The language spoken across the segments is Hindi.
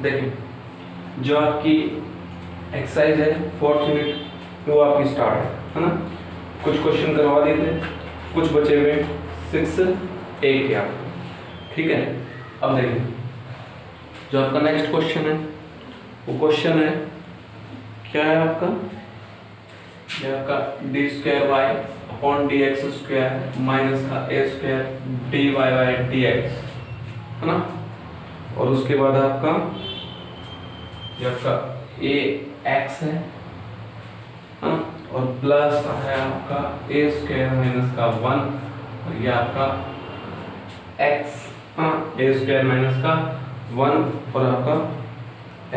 देखिए जो आपकी एक्सरसाइज है 4th यूनिट वो आपकी स्टार्ट है ना। कुछ क्वेश्चन करवा दिए थे, कुछ बचे हुए 6A के आपको, ठीक है। अब देखिए जो आपका नेक्स्ट क्वेश्चन है वो क्वेश्चन है क्या है आपका, ये आपका d2y/dx² माइनस का a² dy/dx है ना। और उसके बाद आपका ये आपका ax है हाँ, और प्लस है आपका a² माइनस का 1 और ये आपका x हाँ a² माइनस का 1 और आपका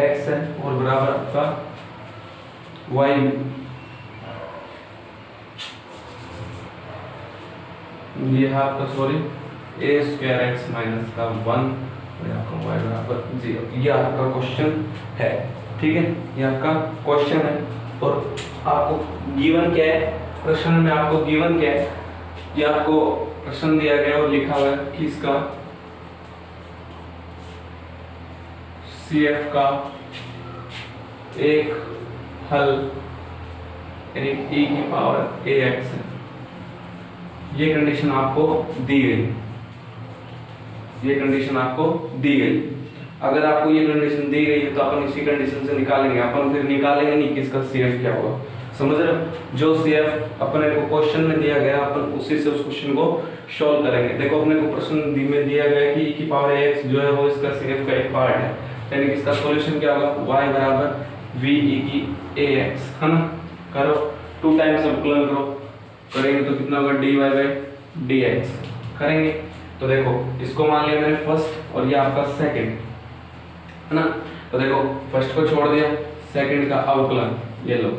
x है और बराबर आपका y ये है आपका सॉरी a²x माइनस का 1 और आपका y बराबर 0। ये आपका क्वेश्चन है, ठीक है, ये आपका क्वेश्चन है। और आपको गिवन क्या है, प्रश्न में आपको गिवन क्या है, ये आपको प्रश्न दिया गया और लिखा हुआ है कि इसका CF का एक हल यानी e की पावर ax है। ये कंडीशन आपको दी गई, ये कंडीशन आपको दी गई। अगर आपको ये कंडीशन दी गई है तो अपन इसी कंडीशन से निकालेंगे, अपन फिर निकालेंगे नहीं कि इसका CF क्या होगा, समझ रहे हो। जो CF अपने को क्वेश्चन में दिया गया अपन उसी से उस क्वेश्चन को सॉल्व करेंगे। देखो अपने को प्रश्न में दिया गया कि e की पावर ax जो है वो इसका CF का एक पार्ट है, यानी कि इसका सॉल्यूशन क्या होगा, y बराबर v e की ax है ना। करो 2 टाइम्स अवकलन करो, करेंगे तो कितना होगा dy/dx करेंगे। तो देखो इसको मान लिया मैंने फर्स्ट और ये आपका सेकंड है ना। तो देखो फर्स्ट को छोड़ दिया, सेकंड का अवकलन ये लो,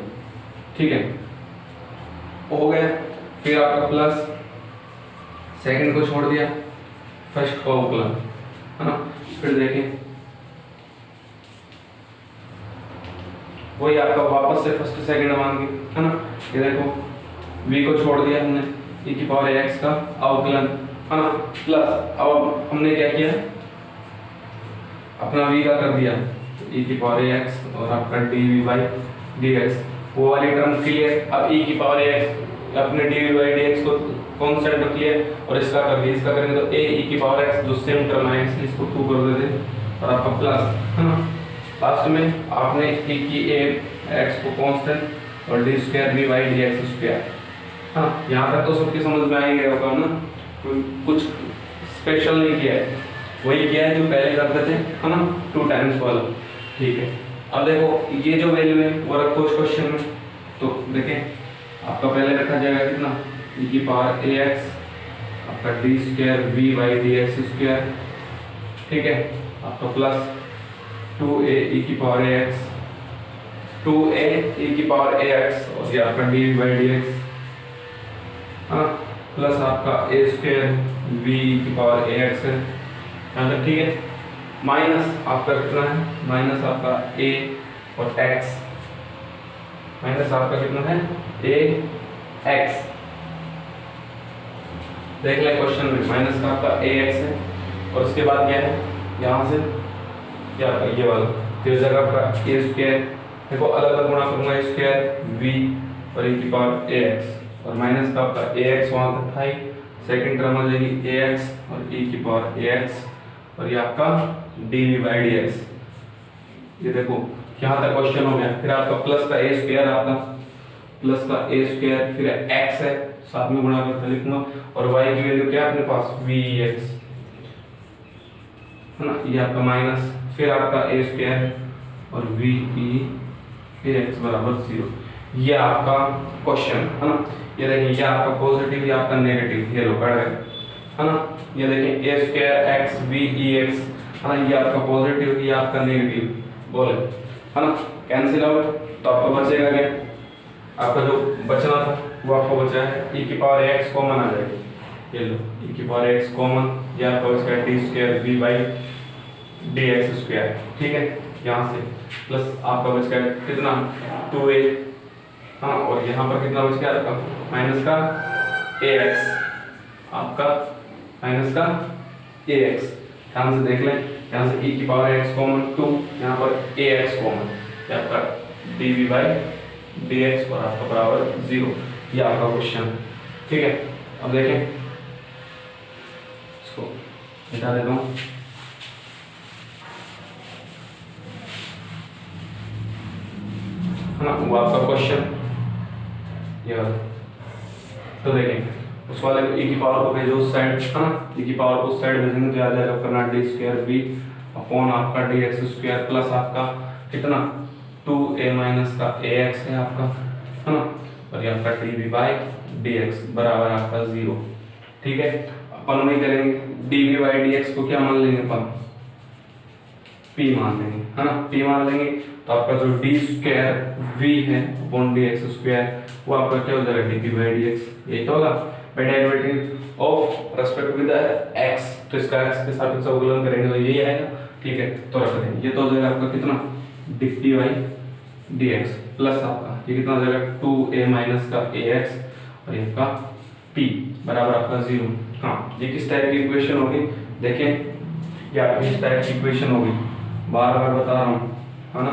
ठीक है, हो गया। फिर आपका प्लस सेकंड को छोड़ दिया, फर्स्ट का अवकलन है ना। फिर देखें वही आपका वापस से फर्स्ट सेकंड मान के है ना। ये देखो v को छोड़ दिया हमने, e की पावर ax का अवकलन है ना, प्लस अब हमने क्या किया अपना v का कर दिया e की पावर ax और आपका dv/dx वो वाली टर्म क्लियर। अब e की पावर ax अपने dv/dx को कांस्टेंट रख लिया और इसका कर दिया, इसका करेंगे तो a e की पावर x जो सेम टर्म है इसलिए इसको 2 कर देते और आपका प्लस है ना। लास्ट में आपने e की x को कांस्टेंट और d² dy/dx²। हाँ यहाँ तक तो सबकी समझ में आ ही गया होगा ना, कुछ स्पेशल नहीं किया है, वही किया है जो पहले करते थे है ना, 2 टाइम्स वाला, ठीक है। अब देखो ये जो वैल्यू है वो रखो इस क्वेश्चन में, तो देखें आपका पहले रखा जाएगा कितना e की पावर ax आपका d² v/dx², ठीक है, आपका प्लस 2a e की पावर ax 2a e की पावर ax और ये आपका dv/dx हाँ प्लस आपका a² v की पावर ax है यहाँ तक, ठीक है। माइनस आपका कितना है, माइनस आपका a और x, माइनस आपका कितना है ax, देख ले क्वेश्चन में माइनस का आपका ax है और उसके बाद क्या है यहाँ से क्या आपका ये वाला, तो इस जगह आपका a², देखो अलग अलग गुणा करूंगा a² v और e की पावर ax और माइनस का आपका ax वहां तक था ही, सेकंड टर्म आ जाएगी ax और e की पावर ax और ये आपका dv/dx। ये देखो यहाँ तक क्वेश्चन हो गया। फिर आपका प्लस का a² आपका प्लस का a² फिर x है साथ में गुणा करके लिखूंगा और y की वैल्यू क्या है अपने पास vx है ना, ये आपका माइनस फिर आपका a² और v/ax बराबर 0। ये आपका क्वेश्चन है ना। ये देखिए ये आपका पॉजिटिव ये आपका नेगेटिव, ये लो कट गए है ना। ये देखिए a²x v/ex है ना, ये आपका पॉजिटिव ये आपका नेगेटिव बोले है ना, कैंसिल आउट। तो आपका बचेगा क्या, आपका जो बचना था वो आपको बचा है e की पावर x कॉमन आ जाएगी, ये लो e की पावर x कॉमन, ये आपका बचेगा d² v/dx², ठीक है। यहाँ से प्लस आपका बच गया कितना 2a हाँ, और यहाँ पर कितना बच गया आपका माइनस का ax, आपका माइनस का ax, ध्यान से देख लें यहाँ से e की पावर x कॉमन 2, यहाँ पर ax कॉमन, ये आपका dv बाई dx और आपका बराबर 0, ये आपका क्वेश्चन है। ठीक है, अब देखें, इसको मिटा देता हूँ। है ना, वो आपका क्वेश्चन ये वाला। तो देखें, उस वाले को e की पावर को भेजो उस साइड, है ना, e की पावर को उस साइड भेजेंगे तो याद जाएगा करना डी स्क्वायर बी अपॉन आपका dx स्क्वायर प्लस आपका कितना 2a माइनस का ax है आपका, है ना, और ये आपका dv बाई dx बराबर आपका 0। ठीक है, अपन वही करेंगे, dv बाई dx को क्या मान लेंगे अपन, p मान लेंगे, है ना, p मान लेंगे तो आपका जो d स्क्वायर v है अपॉन dx स्क्वायर वो आपका क्या हो जाएगा dp बाई dx, यही तो होगा by derivative of respect with x, तो इसका x के साथ अवकलन करेंगे तो यही आएगा। ठीक है, तो रख देंगे, ये तो हो जाएगा आपका कितना dt बाई dx प्लस आपका ये कितना हो जाएगा 2a माइनस का ax और ये आपका p बराबर आपका 0। हाँ, ये किस टाइप की इक्वेशन होगी, देखें ये आपकी इस टाइप की इक्वेशन होगी, बार बार बता रहा हूँ, है ना,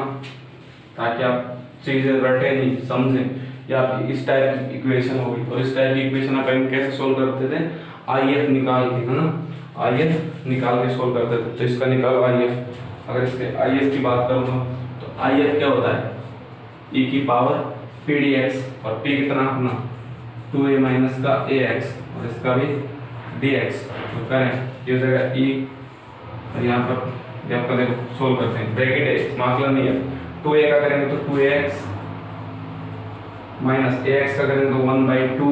ताकि आप चीजें रटे नहीं समझें। ये आपकी इस टाइप की इक्वेशन होगी, और इस टाइप की इक्वेशन आप कैसे सोल्व करते थे, IF निकाल के, है ना, IF निकाल के सोल्व करते थे। तो इसका निकालो IF, अगर इसके IF की बात करूँगा तो IF क्या होता है e की पावर p dx, और p कितना अपना 2a माइनस का ax और इसका भी dx, तो करें ये हो जाएगा e, और यहाँ पर ये आपका देखो सोल्व करते हैं, ब्रैकेट है, स्मार्कलर नहीं है, 2a का करेंगे तो 2ax माइनस ax का करेंगे तो 1/2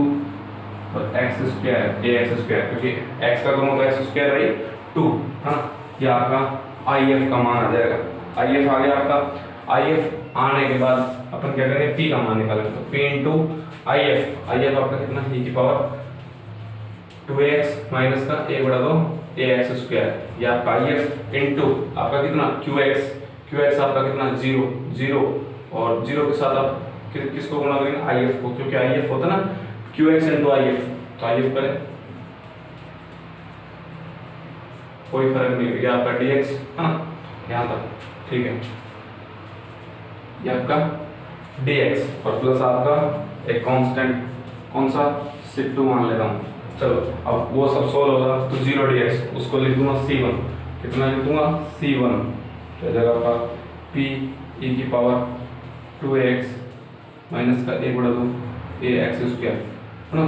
और x स्क्वायर ax स्क्वायर, क्योंकि x का करूँगा तो x स्क्वायर बाई 2, है ना, ये आपका IF का मान आ जाएगा। IF आ गया आपका, IF आने के बाद अपन क्या करेंगे p का मान निकालेंगे, तो p इंटू IF आपका कितना e की पावर 2ax माइनस का a बड़ा 2 ax स्क्वायर, ये आपका IF इंटू आपका कितना qx आपका कितना 0 और 0 के साथ आप किसको गुणा करेंगे IF को, क्योंकि IF होता है ना qx इंटू IF, तो IF करें कोई फर्क नहीं, ये आपका dx, है ना, यहाँ तक। ठीक है, ये आपका dx और प्लस आपका एक कांस्टेंट कौन सा c2 मान लेता हूँ। चलो अब वो सब सोल्व होगा तो 0 dx उसको लिख दूंगा c1, कितना लिख दूंगा c1, तो जगह आपका p e की पावर 2ax माइनस का 1/2 ax स्क्वायर, है ना,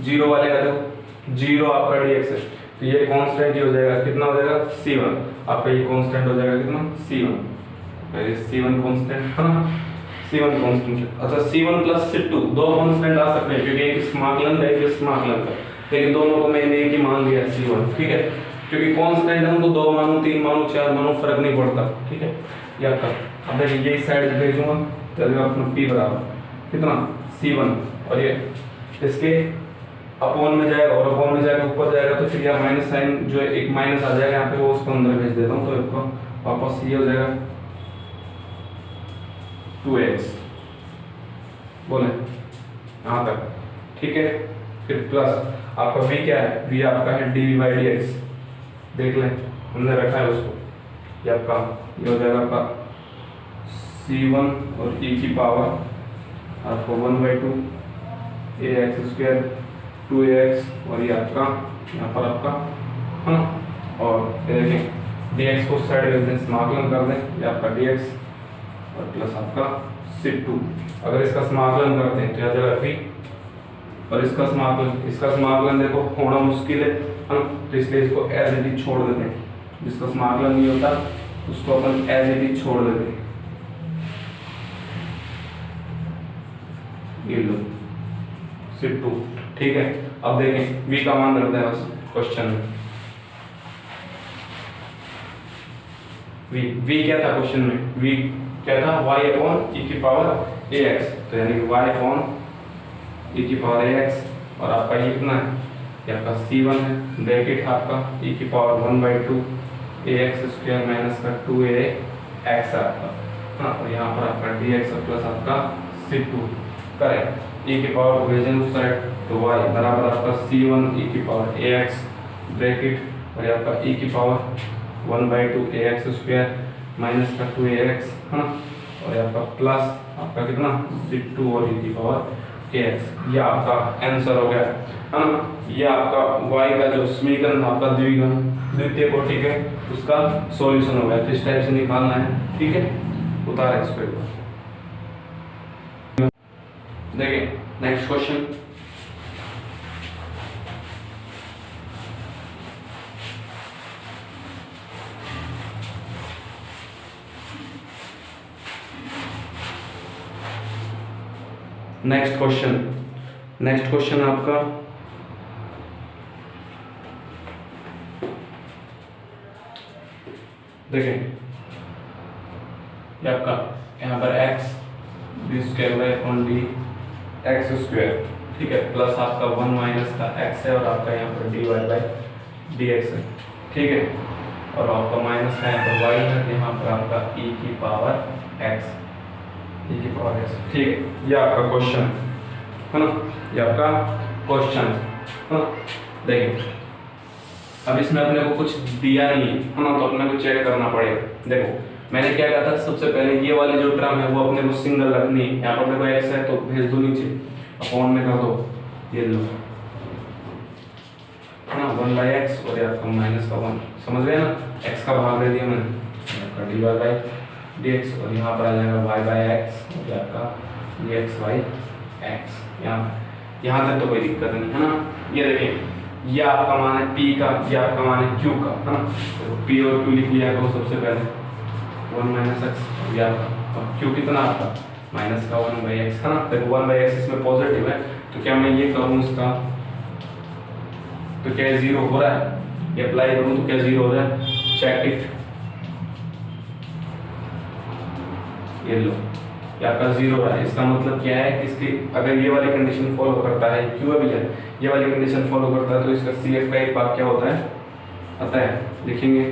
0 वाले का देखो 0 आपका dx है तो ये कांस्टेंट ही हो जाएगा, कितना हो जाएगा c1, आपका ये कांस्टेंट हो जाएगा कितना c1, पहले c1 कांस्टेंट, है ना, c1 कांस्टेंट। अच्छा c1 प्लस c2 दो कांस्टेंट आ सकते हैं, क्योंकि एक स्मार्कलन है एक स्मार्कलन का, लेकिन दोनों को मैंने एक ही मान लिया c1। ठीक है, क्योंकि कांस्टेंट है तो 2 मानो 3 मानो 4 मानो फर्क नहीं पड़ता। ठीक है, या कर अब देखिए यही साइड भेजूंगा तो अपना p बराबर कितना c1, और ये इसके अपॉन में जाएगा और अपॉन में जाएगा ऊपर जाएगा तो फिर यहाँ माइनस साइन जो एक माइनस आ जाएगा यहाँ पे, वो उसको अंदर भेज देता हूँ, तो आपको वापस ये हो जाएगा 2x, बोले यहाँ तक। ठीक है, फिर प्लस आपका v क्या है, v आपका है dv बाई dx, देख लें हमने रखा है उसको, ये आपका ये हो जाएगा आपका c1 और e की पावर आपको 1/2 ax स्क्वायर 2ax और ये आपका यहाँ पर आपका, है ना, और देखें dx को साइड में समाकलन कर दें, ये आपका dx और प्लस आपका c2, अगर इसका समाकलन करते हैं तो यह जगह v और इसका समाकलन देखो होना मुश्किल है ना, तो इसलिए इसको एज इट इज छोड़ देते हैं, जिसका समाकलन नहीं होता उसको अपन एज इट इज छोड़ देते हैं। ये लो c2। ठीक है, अब देखें v का मान रखते हैं बस क्वेश्चन में, v क्या था क्वेश्चन में, v क्या था y अपॉन e की पावर ax, तो यानी कि y अपॉन e की पावर ax, और आपका ये कितना है, ये आपका c1 है, ब्रैकेट आपका e की पावर 1/2 ax स्क्वायर माइनस का 2ax आपका, हाँ, और यहाँ पर आपका dx और प्लस आपका c2 करें, e की पावर को भेजें उस साइड तो y बराबर आपका c1 e की पावर ax ब्रैकेट और ये आपका e की पावर 1/2 ax² माइनस का 2ax है ना, और ये आपका प्लस आपका कितना c2 और e⁴ax। ये आपका आंसर हो गया है ना। ये आपका y का जो समीकरण आपका द्वितीय कोटि के उसका सॉल्यूशन हो गया। तो इस टाइप से निकालना है, ठीक है। उतारे इसको एक बार, देखिए नेक्स्ट क्वेश्चन। नेक्स्ट क्वेश्चन आपका देखें, ये आपका यहाँ पर x d²/d x², ठीक है, प्लस आपका 1 माइनस का x है और आपका यहाँ पर dy/dx है, ठीक है, और आपका माइनस का यहाँ पर y है, यहाँ पर आपका e⁴x, ठीक है। ये आपका क्वेश्चन है ना, ये आपका क्वेश्चन है ना। देखिए अब इसमें अपने को कुछ दिया नहीं है ना, तो अपने को चेक करना पड़ेगा। देखो मैंने क्या कहा था, सबसे पहले ये वाली जो टर्म है वो अपने को सिंगल रखनी है। यहाँ पर देखो x है तो भेज दो नीचे, अपॉन में कर दो, ये लो है ना 1/x और ये आपका माइनस का 1, समझ गए ना। x का भाग दे दिया मैंने, dy/dx और यहाँ पर आ जाएगा y/x और ये आपका dx/x। यहाँ तक तो कोई दिक्कत नहीं है ना। ये देखिए ये आपका मान है p का, ये आपका मान है q का, है ना। तो p और q लिख लिया करो सबसे पहले, 1 - x, ये आपका q कितना आपका माइनस का 1/x, है ना। देखो 1/x इसमें पॉजिटिव है, तो क्या मैं ये करूँ इसका, तो क्या 0 हो रहा है, ये अप्लाई करूँ तो क्या 0 हो रहा है, चेक इट, ये लो ये आपका 0 हो रहा है। इसका मतलब क्या है कि इसकी अगर ये वाली कंडीशन फॉलो करता है, क्यों अभी है ये वाली कंडीशन फॉलो करता है, तो इसका CF का एक भाग क्या होता है, पता है, लिखेंगे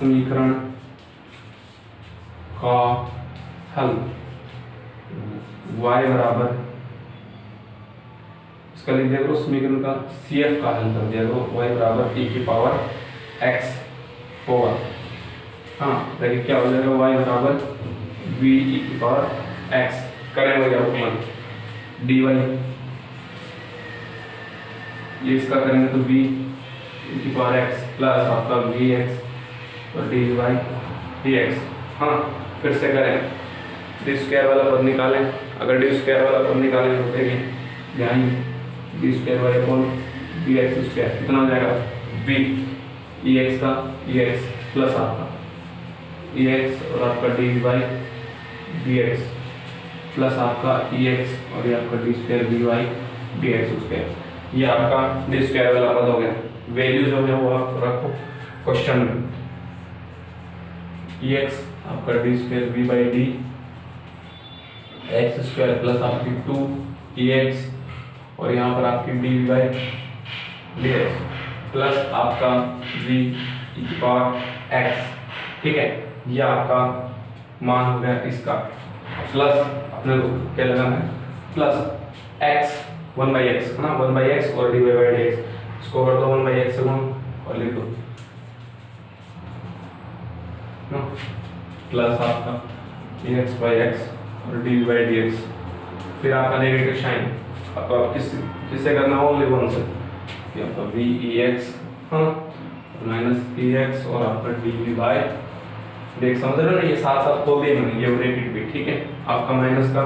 समीकरण का हल y बराबर, इसका लिख दिया करो समीकरण का CF का हल कर दिया करो, y बराबर e⁴x होगा। हाँ देखिए क्या हो जाएगा, y बराबर v⁴x करें हो जाएगा dy, ये इसका करेंगे तो v⁴x प्लस आपका vx और dy/dx। हाँ फिर से करें, d² वाला पद निकालें, अगर d² वाला पद निकालें तो देखिए यहाँ d²/dx² कितना हो जाएगा, v ex का ex प्लस आपका ex और आपका dy/dx प्लस आपका ex और ये आपका d²dy/dx², ये आपका d² वाला पद हो गया। वैल्यू जो है वो आप रखो क्वेश्चन में, ex आपका d²v/d x² प्लस आपकी 2ex और यहाँ पर आपकी dv/dx प्लस आपका v⁴x, ठीक है। ये आपका मान हो गया इसका, प्लस अपने को क्या लगाना है, प्लस x 1/x है ना, 1/x और dy/dx, इसको कर दो 1/x से गुण और लिख दो ना, प्लस आपका dx/x और dy/dx, फिर आपका नेगेटिव साइन आपको किससे करना है, ओनली 1 से, ये आपका vex हाँ माइनस ex और आपका dv/dx, समझ रहे हो ना। ये साथ साथ खोल दिए मैंने, ये ब्रैकेट भी, ठीक है। आपका माइनस का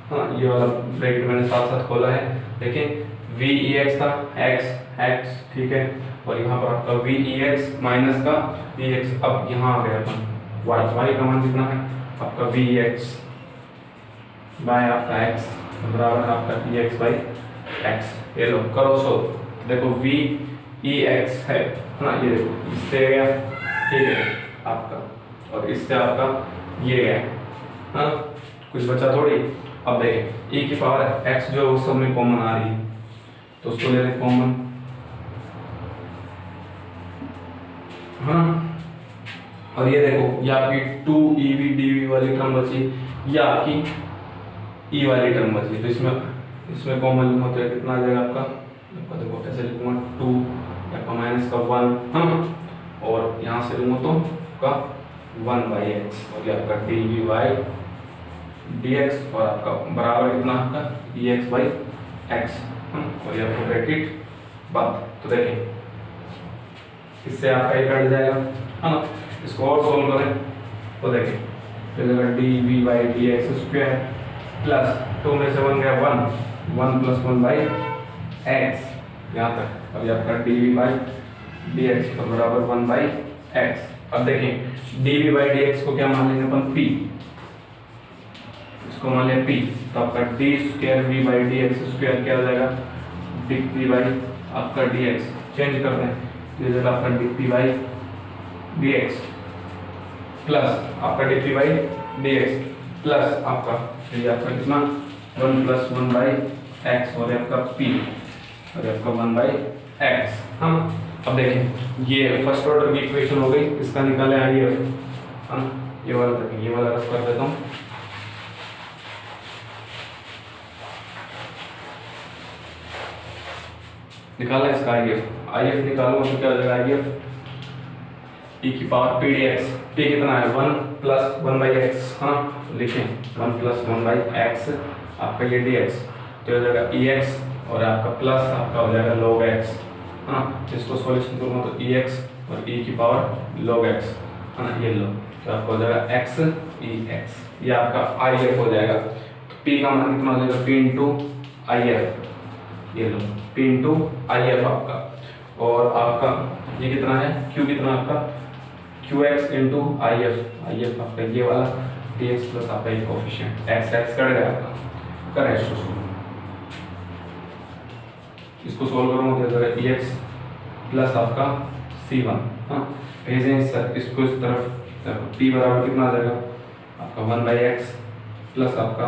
हाँ ये वाला ब्रैकेट मैंने साथ साथ खोला है, देखिए vex था x, ठीक है, और यहाँ पर आपका vex माइनस का ex, अब यहाँ आ गया अपन y का मान कितना है आपका vex बाय आपका x बराबर आपका ex/x। ये लो करो सो, देखो vex है ना, ये देखो इससे गया, ठीक है आपका, और इससे आपका ये गया, हाँ कुछ बचा थोड़ी। अब देखें e⁴x जो उस सब में कॉमन आ रही है, तो उसको ले लें कॉमन, हाँ, और ये देखो ये आपकी 2ev/dv वाली टर्म बची, ये आपकी e वाली टर्म बची, तो इसमें कॉमन लूंगा तो कितना आ जाएगा आपका आपका देखो ऐसे लिखूंगा 2, आपका माइनस का 1, हाँ, और यहाँ से लूँगा तो आपका 1/x और ये आपका dv/dx और आपका बराबर कितना आपका dx/x, और ये आपको ब्रैकेट बात। तो देखें इससे आपका ये कट जाएगा, है ना। इसको और सोल्व करें तो देखें तो dv/dx² प्लस 2 में से 1 गया 1 + 1/x यहाँ तक, और ये आपका dv/dx तो बराबर 1/x। अब देखें dv/dx को क्या मान लेंगे अपन p, इसको मान लिया p, तो आपका d²v/dx² क्या हो जाएगा dp/ आपका dx, चेंज करते हैं तो ये आपका dp/dx प्लस आपका dp/dx प्लस आपका ये आपका कितना 1 + 1/x और आपका p और आपका 1/x, हाँ। अब देखें ये फर्स्ट ऑर्डर की इक्वेशन हो गई, इसका निकाले IF, हाँ। ये वाला देखें, ये वाला रफ कर देता हूँ। निकाला इसका IF निकालूंगा तो क्या हो जाएगा IF e⁻p/dx, p कितना है 1 + 1/x, हाँ, लिखें 1 + 1/x आपका ये dx तो हो जाएगा ex और आपका प्लस आपका हो जाएगा log x, हाँ। इसको सॉल्यूशन करूँगा तो ex और e⁻log x, हाँ, ये लो तो आपको हो जाएगा x ex, ये आपका IF हो जाएगा। तो p का मान कितना हो जाएगा p × IF, ये लो p × IF आपका, और आपका ये कितना है q कितना आपका qx × IF आपका ये वाला dx प्लस आपका ये कोफिशिएंट x कट गया आपका, करें इसको सोल्व करूँगा तो ex प्लस आपका c1, हाँ, भेजें सर इसको इस तरफ, p बराबर कितना आ जाएगा आपका 1/x प्लस आपका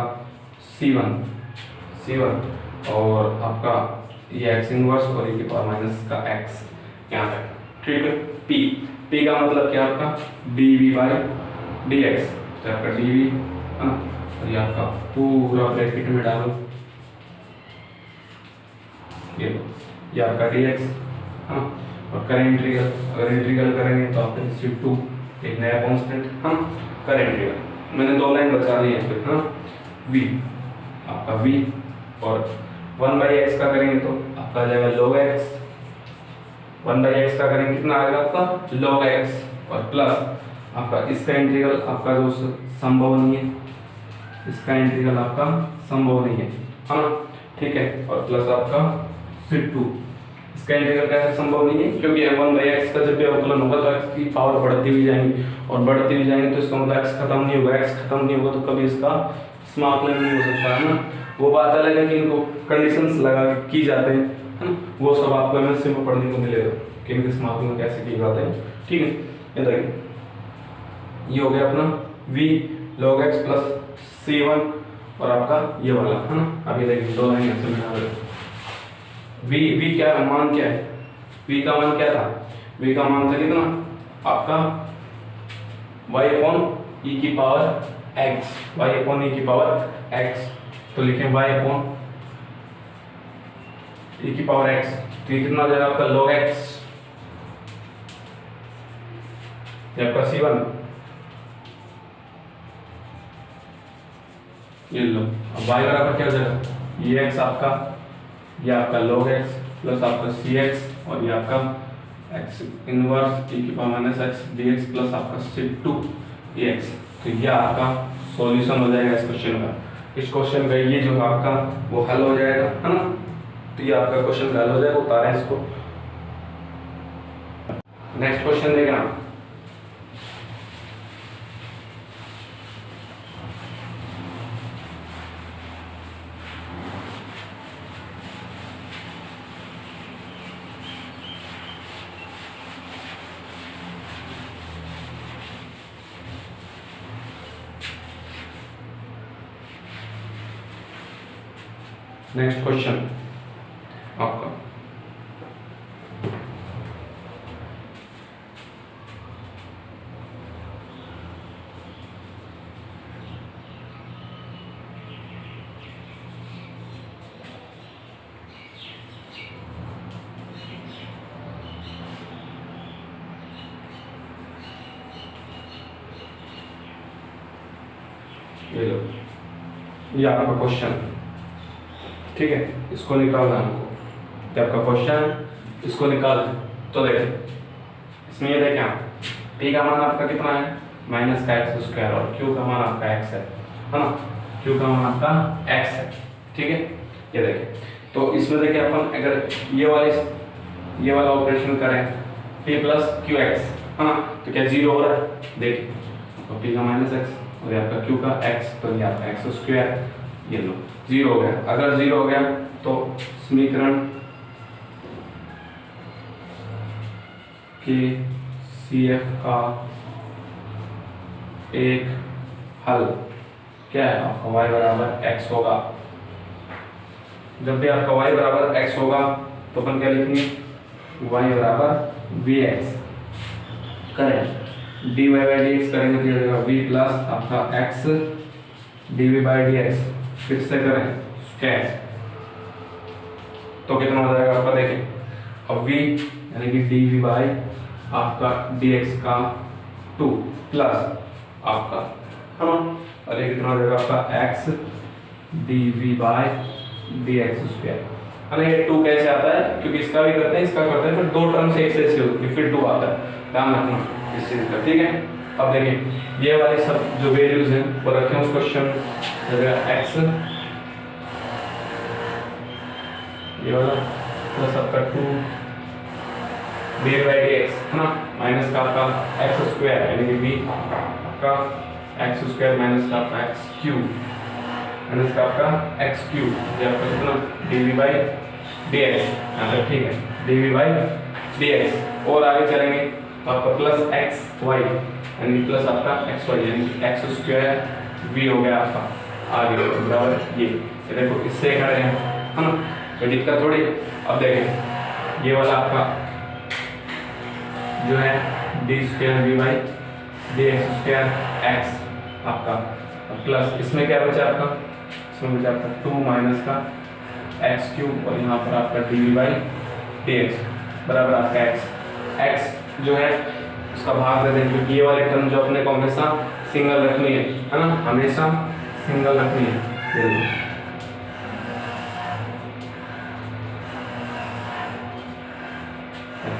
c1 और आपका ये x इनवर्स और e⁻ का x यहाँ तक, ठीक है। p का मतलब क्या आपका dv/dx, तो आपका dv, हाँ, और ये आपका पूरा ब्रैकेट में डालो, ये आपका dx, हाँ, और करें इंटीग्रल, अगर इंटीग्रल करेंगे तो आपका C2 एक नया कांस्टेंट, हाँ, करें इंटीग्रल, मैंने 2 लाइन बचा ली है फिर, हाँ, v आपका v और 1/x का करेंगे तो आपका आ जाएगा log x, 1/x का करेंगे कितना आएगा आपका log x, और प्लस आपका इसका इंटीग्रल आपका जो संभव नहीं है, इसका इंटीग्रल आपका संभव नहीं है, हाँ, ठीक है, और प्लस आपका C2 इसका इंटीग्रल कैसे संभव नहीं है, क्योंकि 1/x का जब भी अवकलन होगा तो x की पावर बढ़ती हुई जाएंगी, और बढ़ती हुई जाएंगी तो इसका मतलब x खत्म नहीं होगा, x खत्म नहीं होगा तो कभी इसका समाकलन नहीं हो सकता, है ना। वो बात अलग है कि इनको कंडीशंस लगा के की जाते हैं, है ना, वो सब आपको एमएससी में पढ़ने को मिलेगा कि इनके समाकलन कैसे किए जाते हैं, ठीक है। ये देखिए ये हो गया अपना v log x plus c1 और आपका ये वाला, है ना। अब ये देखिए 2 लाइन ऐसे मिला रहे, v क्या मान क्या है, v का मान क्या था, v का मान था कितना आपका y/e⁻x, तो लिखें y/e⁻x, तो ये कितना हो जाएगा आपका log x, ये आपका c1, ये लो। अब y बराबर क्या हो जाएगा, ये x आपका, ये आपका log x प्लस आपका cx और ये आपका x inverse e⁻x dx plus आपका c2 dx, तो ये आपका सॉल्यूशन हो जाएगा इस क्वेश्चन का। इस क्वेश्चन का ये जो आपका वो हल हो जाएगा, है ना। तो ये आपका क्वेश्चन हल हो जाएगा, उतारें इसको। नेक्स्ट क्वेश्चन देखना, नेक्स्ट क्वेश्चन आपका ये लो, ये आपका क्वेश्चन, ठीक है, इसको निकालना हमको, ये आपका क्वेश्चन है, इसको निकाल। तो देखें इसमें ये देखें आप, पी का मान आपका कितना है माइनस का एक्स स्क्वायर और क्यू का मान आपका एक्स है ना, क्यू का मान आपका एक्स है, ठीक है। ये देखें तो इसमें देखिए अपन अगर ये वाला ऑपरेशन करें पी प्लस क्यू एक्स है ना, तो क्या जीरो हो रहा है, देखिए तो पी का माइनस एक्स और ये आपका क्यू का एक्स, तो ये आपका एक्स स्क्वायर, ये लो जीरो हो गया। अगर जीरो हो गया तो समीकरण के सी एफ का एक हल क्या है आपका y बराबर x होगा। जब भी आपका y बराबर x होगा तो अपन क्या लिखेंगे, y बराबर वी एक्स करें, dy बाई डी एक्स करेंगे तो ये हो जाएगा v प्लस आपका x dv by D x, फिर से करें स्क्वायर तो कितना हो जाएगा आपका, देखें अब v यानी कि dv बाई आपका dx का 2 प्लस आपका है ना, और ये कितना हो जाएगा आपका x dv by dx square है ना। ये 2 कैसे आता है, क्योंकि इसका भी करते हैं इसका करते हैं, फिर दो टर्म से एक से होती है, फिर 2 आता है, ध्यान रखना इस चीज का, ठीक है। अब देखिए ये वाली सब जो वैल्यूज हैं वो रखें उस क्वेश्चन x ये वाला प्लस आपका 2 डी बाई डी एक्स है ना, माइनस का आपका एक्स स्क्वायर यानी कि v का एक्स स्क्वायर माइनस का आपका एक्स क्यूब माइनस का आपका एक्स क्यूब, ये आपका कितना डी बाई डी एक्स, यहाँ ठीक है डी बाई डी एक्स। और आगे चलेंगे तो आपका प्लस एक्स वाई यानी प्लस आपका एक्स वाई यानी एक्स स्क्वायर वी हो गया आपका आगे बराबर ये देखो इससे कर रहे हैं है ना, कोई दिक्कत थोड़ी। अब देखें ये वाला आपका जो है d square we by D x square x आपका प्लस इसमें क्या बचा आपका, इसमें बचा आपका 2 माइनस का एक्स क्यूब और यहाँ पर आपका डी बाई डी एक्स बराबर आपका एक्स जो है उसका भाग दे दें, क्योंकि ये वाले टर्म जो अपने को हमेशा सिंगल रखनी है ना, हमेशा सिंगल रखनी है।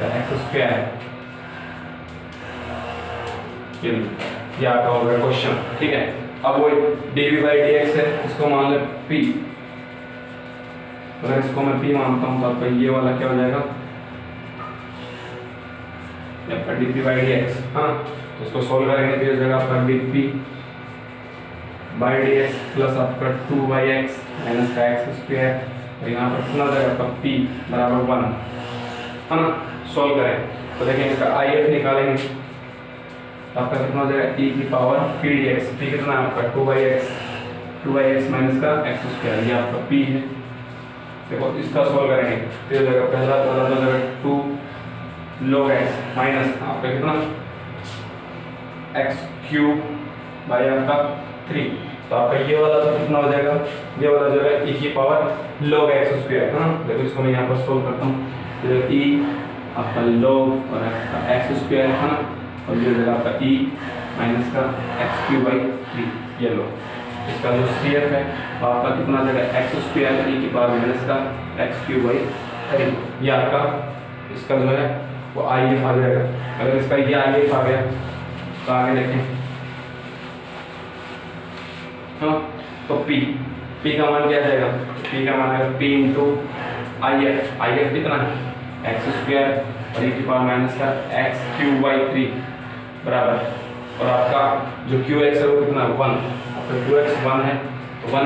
एक्स स्क्वायर ये आपका हो गया क्वेश्चन, ठीक है। अब वो dv बाई डी एक्स है, इसको मान ले p, अगर इसको मैं p मानता हूँ तो आपका ये वाला क्या हो जाएगा आपका dp बाई डी एक्स, हाँ तो इसको सोल्व करेंगे तो ये हो जाएगा आपका dp by D x plus आपका 2 बाई एक्स माइनस का एक्स स्क्वायर और यहाँ पर कितना हो जाएगा आपका p बराबर 1 है ना। सोल्व करें तो देखें इसका IF निकालेंगे आपका कितना हो जाएगा e की पावर p dx, p कितना है आपका 2 बाई एक्स माइनस का एक्स स्क्वायर, ये आपका p है। देखो इसका सोल्व करेंगे तो हो जाएगा पहला हो जाएगा 2 log x माइनस आपका कितना x क्यूब बाई आपका 3, तो आपका ये वाला तो कितना हो जाएगा, ये वाला जो है e की पावर log x स्क्वायर है ना। देखो इसको मैं यहाँ पर सोल्व करता हूँ, e आपका log और आपका x स्क्वायर है ना, और ये जगह आपका e माइनस का एक्स क्यूब बाई 3, ये लो इसका जो सी एफ है तो आपका कितना आ जाएगा एक्स स्क्वायर e की पावर माइनस का एक्स क्यूब बाई 3, ये आपका इसका जो है वो आई एफ आ जाएगा। अगर इसका ये आई एफ आ गया तो आगे देखें हाँ, तो p का मान क्या आ जाएगा, p का मान आएगा p इंटू आई एफ कितना है एक्स स्क्वायर और e की पावर माइनस का एक्स क्यूब बाई 3 बराबर, और आपका जो क्यू एक्स है वो कितना 1, आपका क्यू एक्स 1 है तो 1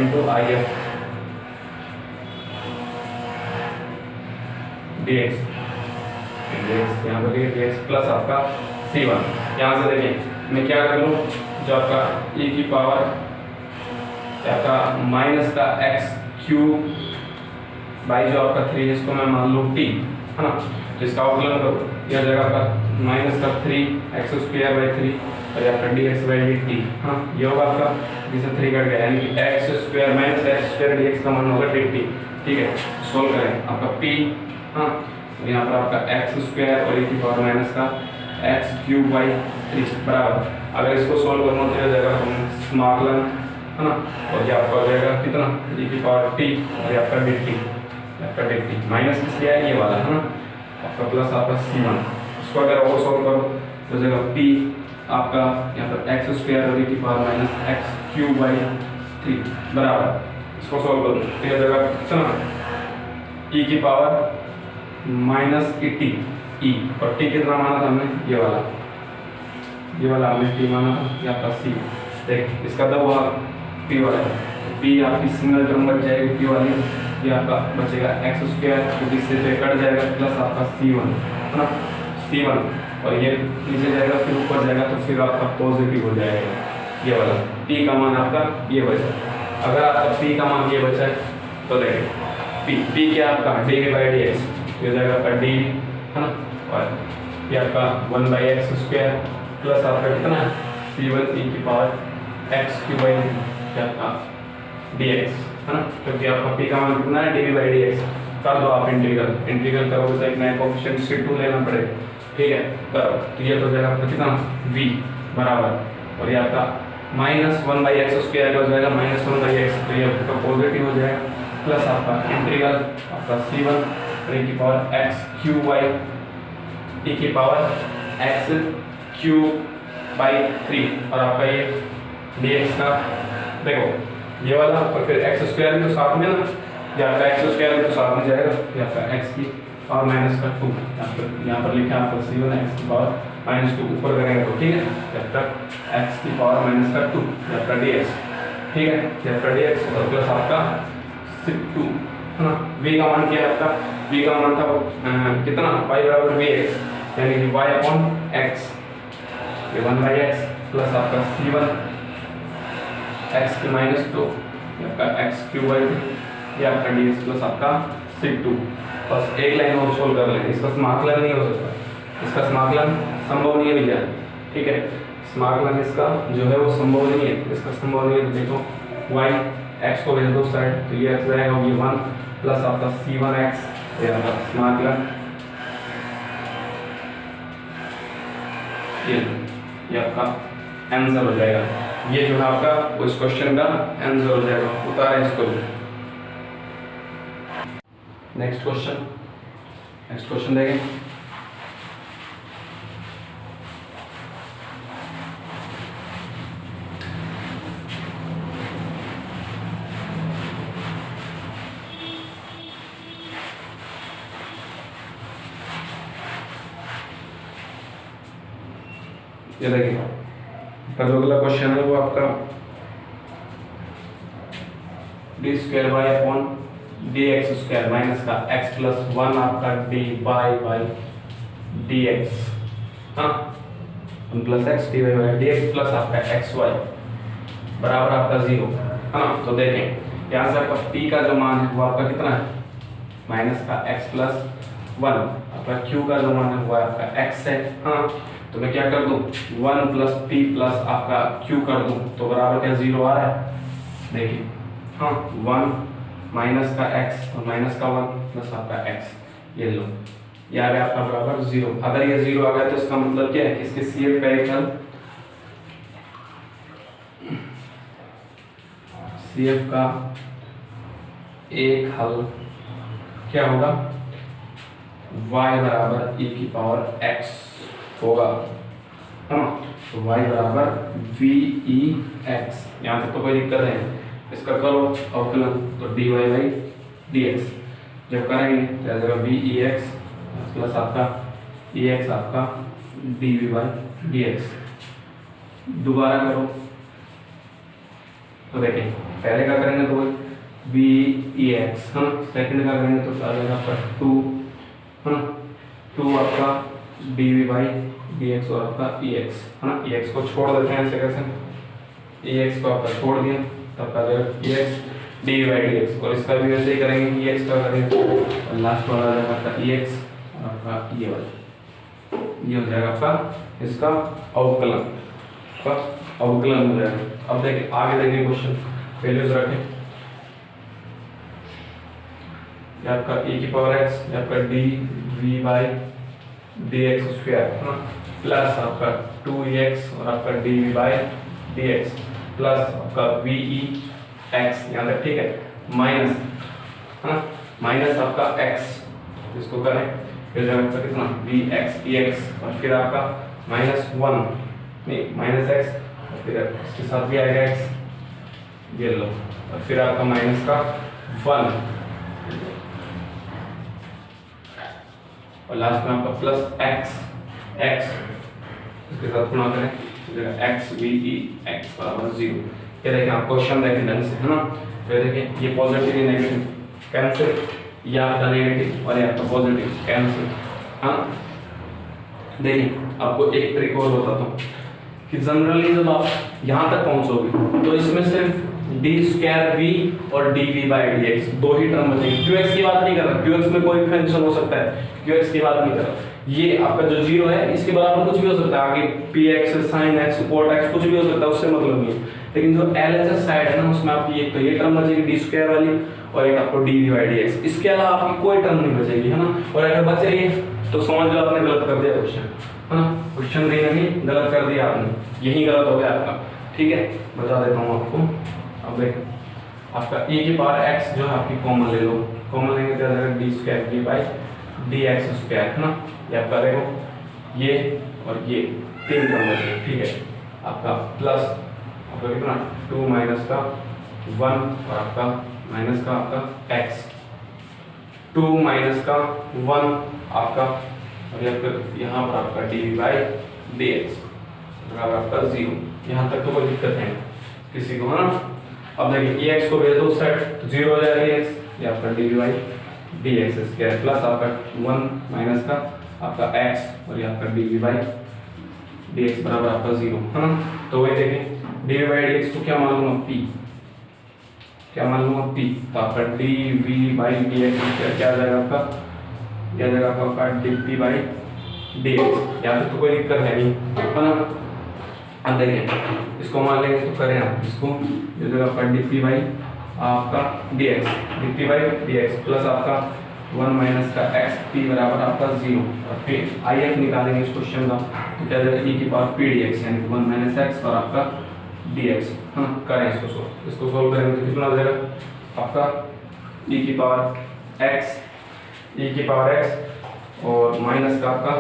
into I F D x यहाँ पर डी एक्स प्लस आपका c1। यहाँ से देखें मैं क्या कर लूँ, जो आपका e की पावर आपका माइनस का एक्स क्यूब बाई जो आपका 3 है इसको मैं मान लूँ t है ना, तो इसका अवकलन करो यह जगह आपका माइनस का 3 एक्स स्क्वायर बाई 3 और आपका d x by D T, हाँ ये होगा आपका जिसे 3 कट गया यानी कि x square minus x square D x का मान होगा डी टी, ठीक है। सोल्व करें आपका p, हाँ यहाँ पर आपका एक्स स्क्वायर और e की पावर माइनस का एक्स क्यूब बाई 3 बराबर अगर इसको सोल्व करना तो हो जाएगा समाकलन, है ना, और ये आपका हो जाएगा कितना e की पावर t और ये आपका dt माइनस किस लिया है ये वाला, है ना, आपका प्लस आपका c1। इसको अगर और सोल्व करो तो हो जाएगा p आपका यहाँ पर एक्स स्क्वायर और e की power minus x cube by 3 बराबर, इसको सोल्व करो तो ये हो जाएगा कितना e की पावर माइनस एटी e और t कितना माना था हमने ये वाला हमने t माना था, ये आपका c। देख इसका दो p वाला है, p आपकी सिंगल टर्म बच जाएगी p वाली, ये आपका बचेगा एक्स स्क्वायर क्योंकि इससे तो कट जाएगा प्लस आपका c1, है ना, c1 और ये नीचे जाएगा फिर ऊपर जाएगा तो फिर आपका पॉजिटिव हो जाएगा ये वाला, p का मान आपका ये बचा। अगर आपका p का मान ये बचा है तो देखिए p क्या आपका डी बाई डी एक्स ये जाएगा आपका d, है ना, और ये आपका 1/x स्क्वायर प्लस आपका कितना है c1 e की पावर एक्स क्यूब बाई आपका dx, है ना, क्योंकि आपका p का मान कितना है dv बाई dx। कर दो आप इंटीग्रल करोगे तो एक नया कोएफिशिएंट c2 लेना पड़ेगा, ठीक है, करो तो ये तो हो जाएगा आपका कितना v बराबर, और ये आपका माइनस 1/x स्क्वायर हो जाएगा माइनस 1/x, तो ये आपका पॉजिटिव हो जाएगा, प्लस आपका इंटीग्रल आपका c1 e की power x cube by e की पावर एक्स क्यूब बाई 3 और आपका ये dx का देखो ये वाला और फिर एक्स स्क्वायर भी तो साथ में ना, या आपका एक्स स्क्वायर भी तो साथ में जाएगा, या आपका एक्स की पावर माइनस का 2 यहाँ पर लिखा है आपका c1 एक्स की पावर माइनस 2 ऊपर करेंगे तो ठीक है, जब तक एक्स की पावर माइनस का 2 या आपका dx, ठीक है, या आपका dx और प्लस आपका c2, है ना। v का मान क्या है आपका, v का मान था कितना y बराबर vx, यानी कि y अपॉन x, ये 1/x प्लस आपका c1 एक्स की माइनस 2 आपका एक्स क्यूब बाई 2 ये आपका dx प्लस आपका c2। बस एक लाइन और सोल्व कर लेंगे, इसका समाकलन नहीं हो सकता, इसका समाकलन संभव नहीं है भैया, ठीक है, समाकलन इसका जो है वो संभव नहीं है, इसका संभव नहीं है। तो देखो y x को भेज दो साइड तो ये x जाएगा ये 1 प्लस आपका c1 x ये आपका समाकलन ये आपका आंसर हो जाएगा, ये जो है आपका वो इस क्वेश्चन का आंसर हो जाएगा। उतारें इसको। नेक्स्ट क्वेश्चन देखें। ये देखिए जो अगला क्वेश्चन है वो आपका D square y upon D x square minus का एक्स प्लस 1 आपका d Y by D x, हाँ, 1 plus x d Y by D x plus आपका एक्स वाई बराबर आपका 0, हाँ। तो देखें यहाँ से आपका p का जो मान है वो आपका कितना है माइनस का x प्लस 1, आपका q का जो मान है वो आपका x है, हाँ। तो मैं क्या कर दूं 1 प्लस p प्लस आपका q कर दूं तो बराबर क्या 0 आ रहा है, देखिए, हाँ, 1 माइनस का x और माइनस का 1 प्लस आपका x, ये लो ये आ गया आपका बराबर 0। अगर ये 0 आ गया तो इसका मतलब क्या है कि इसके CF का एक हल CF का एक हल क्या होगा y बराबर e की पावर x होगा, हाँ। तो y बराबर VEX, यहाँ तक तो कोई दिक्कत नहीं, इसका करो अवकलन तो dy बाई dx जब करेंगे तो आ जाएगा VEX प्लस आपका EX आपका dv बाई dx। दोबारा करो तो देखें पहले का करेंगे तो VEX, हाँ, सेकंड का करेंगे तो आ जाएगा आपका 2, हाँ, 2 आपका dv बाई dx और आपका EX, है ना। EX को छोड़ देते हैं ऐसे कैसे, EX को आपका छोड़ दिया तब आ जाएगा EX dv बाई dx, और इसका भी वैसे ही करेंगे EX का करेंगे और लास्ट वाला आ जाएगा आपका EX और आपका ये वाला, ये हो जाएगा आपका इसका अवकलन हो जाएगा। अब देखिए आगे देखिए क्वेश्चन वैल्यूज रखें, ये आपका e की पावर x, ये आपका dv by D x square है ना, प्लस आपका 2x और आपका D by D x plus आपका वी ई एक्स यहाँ तक ठीक है, माइनस है ना, माइनस आपका x इसको करें फिर आपका कितना वी एक्स ई एक्स और फिर आपका माइनस वन नहीं माइनस एक्स और फिर इसके साथ भी आएगा x ये लो और फिर आपका माइनस का वन और लास्ट में आपका प्लस x इसके साथ गुणा करें x वी ई एक्स बराबर 0। ये देखें आप क्वेश्चन देखें ढंग से है ना, तो देखें ये पॉजिटिव या नेगेटिव कैंसिल, या आपका नेगेटिव और ये आपका पॉजिटिव कैंसिल। हाँ देखिए आपको एक ट्रिक और बताता हूँ कि जनरली जब आप यहाँ तक पहुँचोगे तो इसमें सिर्फ डी स्क्वायर वी और d we by D x दो ही टर्म बचेंगे। क्यू एक्स की बात नहीं कर रहा, क्यू एक्स में कोई भी फंक्शन हो सकता है, क्यू एक्स की बात नहीं कर रहा। ये आपका जो जीरो है इसके बराबर कुछ भी हो सकता है, आगे p x sine x cot x कुछ भी हो सकता है, उससे मतलब नहीं है। लेकिन जो एल एच एस साइड है ना उसमें आपकी एक तो ये टर्म बचेगी डी स्क्वायर वाली और एक आपको d we by D x, इसके अलावा आपकी कोई टर्म नहीं बचेगी है ना। और अगर बच रही है तो समझ लो आपने गलत कर दिया क्वेश्चन है ना, क्वेश्चन नहीं गलत कर दिया आपने, यही गलत हो गया आपका। ठीक है बता देता हूँ आपको। अब देखो आपका e की पावर x जो है आपकी कॉमन ले लो, कॉमन लेंगे तो आ जाएगा D square D by D x square है ना, ये आपका देखो ये और ये तीन टर्म बचे ठीक है। आपका प्लस आपका कितना 2 माइनस का 1 और आपका माइनस का आपका x 2 माइनस का 1 आपका और यहाँ पर आपका डी बाई डी एक्स बराबर आपका 0। यहाँ तक तो कोई दिक्कत है किसी को है ना। अब देखिए एक्स को भेज दो साइड तो 0 हो जाएगा एक्स, ये आपका D by D x square plus आपका 1 माइनस का आपका x और ये आपका डी बाई डी एक्स बराबर आपका 0 है ना। तो वही देखें डी बाई डी एक्स को क्या मान लूँगा p, क्या मान लूँगा p, तो आपका D we by D x क्या आ जाएगा आपका, क्या आ जाएगा आपका D P by D x. यहाँ पे तो कोई दिक्कत है नहीं है ना। अब देखिए इसको मान लेंगे तो करें आप इसको ये जो आपका डी पी बाई आपका d x D P by D x plus आपका 1 माइनस का एक्स पी बराबर आपका 0 और फिर आई एफ निकालेंगे इस क्वेश्चन का तो क्या जाएगा ई की पावर पी डी एक्स यानी 1 माइनस एक्स और आपका डी एक्स है ना। करें इसको सोल्व करेंगे तो कितना आ जाएगा आपका ई की पावर एक्स और माइनस का आपका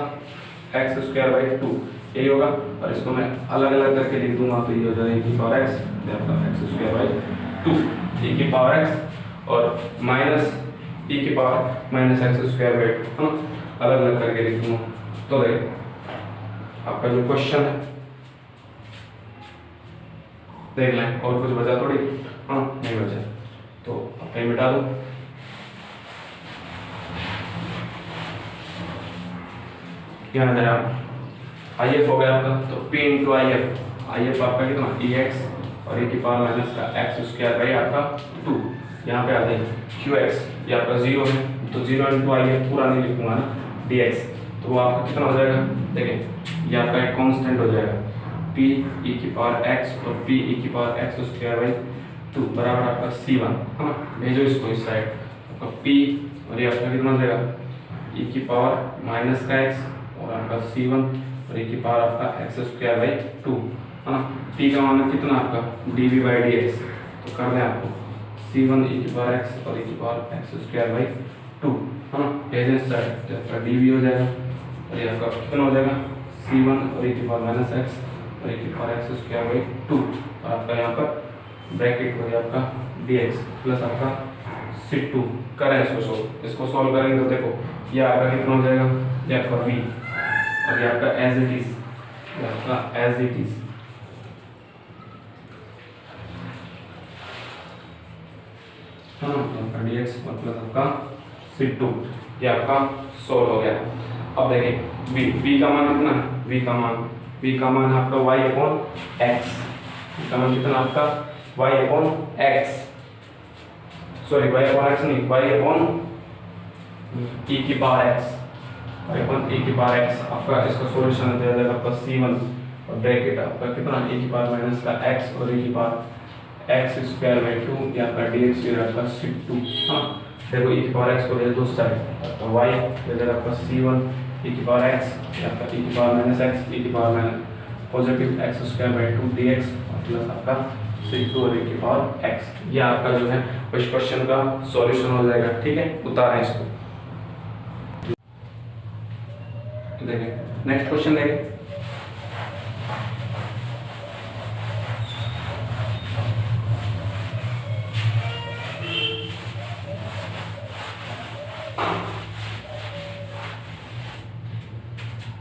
एक्स स्क्वायर बाई 2 यही होगा। और इसको मैं अलग अलग करके लिख दूंगा तो ये हो जाएगा e की पावर x आपका एक्स स्क्वायर बाई 2 e की पावर x और माइनस e की power minus x square by 2 है ना, अलग अलग करके लिख दूंगा। तो देखिए आपका जो क्वेश्चन है देख लें और कुछ बचा थोड़ी, हाँ नहीं बचा तो आप कहीं मिटा दो। यहाँ जरा आई एफ हो गया आपका तो p इंटू आई एफ आपका कितना ई एक्स और ए की पावर माइनस का एक्स स्क्वायर बाई आपका 2। यहाँ पे आ जाएगा क्यू एक्स ये आपका 0 है तो 0 इंटू आई एफ पूरा नहीं लिखूंगा ना डी एक्स, तो वो आपका कितना हो जाएगा देखें ये आपका एक कांस्टेंट हो जाएगा p e की पावर x और p e की पावर एक्स स्क्वायर बाई 2 बराबर आपका c1 है ना। भेजो इसको इस साइड आपका p और ये आपका कितना हो जाएगा e की पावर माइनस का x और आपका c1 और e की पावर आपका एक्स स्क्वायर बाई 2 है ना। t का मान कितना आपका D we by D x तो कर दें आपको c1 e की पावर x और e की पावर एक्स स्क्वायर बाई 2 है ना। भेजें साइड तो आपका डी वी हो जाएगा और ये आपका कितना हो जाएगा c1 और e की पावर माइनस एक्स और e की पावर एक्स स्क्वायर बाई 2 और आपका यहाँ पर ब्रैकेट हो गया आपका dx प्लस आपका c2। करें इसको सॉल्व करेंगे तो देखो ये आपका कितना हो जाएगा ये आपका v और ये आपका एज इट इज हाँ आपका dx मतलब आपका c2 ये आपका सॉल्व हो गया। अब देखिए v का मान कितना है, v का मान आपका y अपॉन x, का मान कितना आपका y upon x sorry y upon x नहीं y अपॉन e की पावर x अपन e की पावर x आपका इसका सॉल्यूशन दे देगा आपका c1 और ब्रैकेट आपका कितना e की पावर माइनस का x और e की पावर x स्क्वायर बाई 2 या आपका dx ये आपका c2। हाँ देखो e की पावर x को ले दो साइड तो y दे देगा आपका c1 e की पावर x, ये आपका e की पावर माइनस एक्स, e की power minus positive x square by 2 dx plus आपका sec 2 और e की पावर x। ये आपका जो है इस क्वेश्चन का सॉल्यूशन हो जाएगा। ठीक है, उतारें इसको। देखिए नेक्स्ट क्वेश्चन देखिए।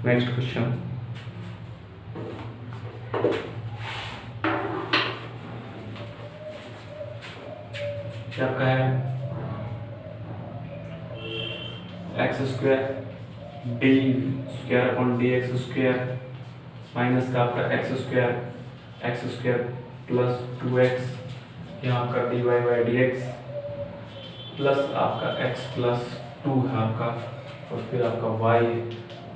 नेक्स्ट क्वेश्चन क्या आपका है x square d square upon D x square minus का आपका एक्स स्क्वायर प्लस 2x यहाँ आपका d Y by D x plus आपका x प्लस 2 है आपका, और फिर आपका y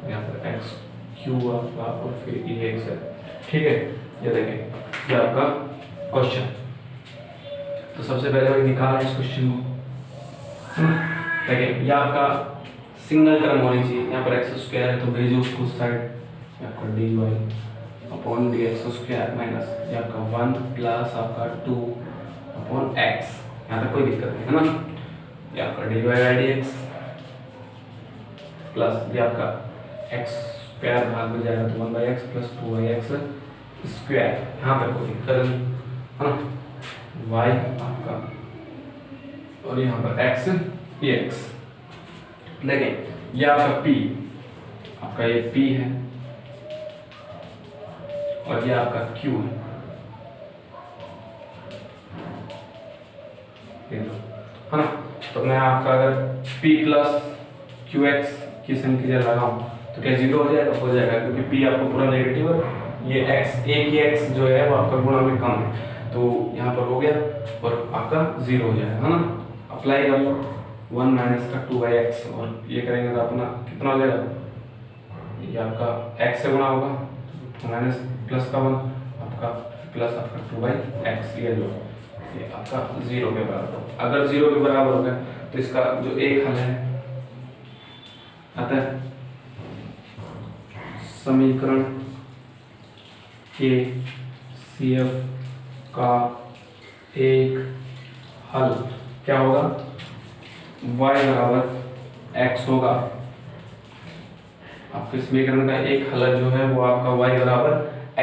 यहाँ पर एक्स क्यू आपका और फिर ई एक्स है। ठीक है, ये देखें ये आपका क्वेश्चन। तो सबसे पहले वही निकाला इस क्वेश्चन को। देखिए ये आपका सिंगल टर्म होनी चाहिए, यहाँ पर एक्स स्क्वायर है तो भेजो उसको साइड, आपका d y upon D x square minus ये आपका 1 प्लस आपका 2 अपॉन एक्स, यहाँ तक कोई दिक्कत नहीं है ना। ये आपका d Y by D x plus ये आपका एक्स स्क्वायर भाग में जाएगा तो 1 by x plus 2 by x square, यहाँ तक कोई दिक्कत नहीं है ना। y आपका और यहाँ पर x ये x। देखें ये आपका p, आपका ये p है और ये आपका q है, है ना। तो मैं आपका अगर p प्लस क्यू एक्स की संख्या लगाऊं तो क्या जीरो हो जाएगा? हो जाएगा, क्योंकि p आपको पूरा नेगेटिव है, ये x एक ही x जो है वो आपका गुणा में कम है, तो यहाँ पर हो गया और आपका जीरो हो जाएगा, है ना। अप्लाई कर लो 1 माइनस का 2 बाई एक्स, और ये करेंगे तो अपना कितना हो जाएगा, ये आपका x से गुणा होगा माइनस प्लस का 1 आपका प्लस आपका 2 बाई एक्स, ये लो ये आपका जीरो के बराबर। अगर जीरो के बराबर हो गया तो इसका जो एक हल है आता है समीकरण के CF का एक हल क्या होगा, y बराबर x होगा। आपके समीकरण का एक हल जो है वो आपका y बराबर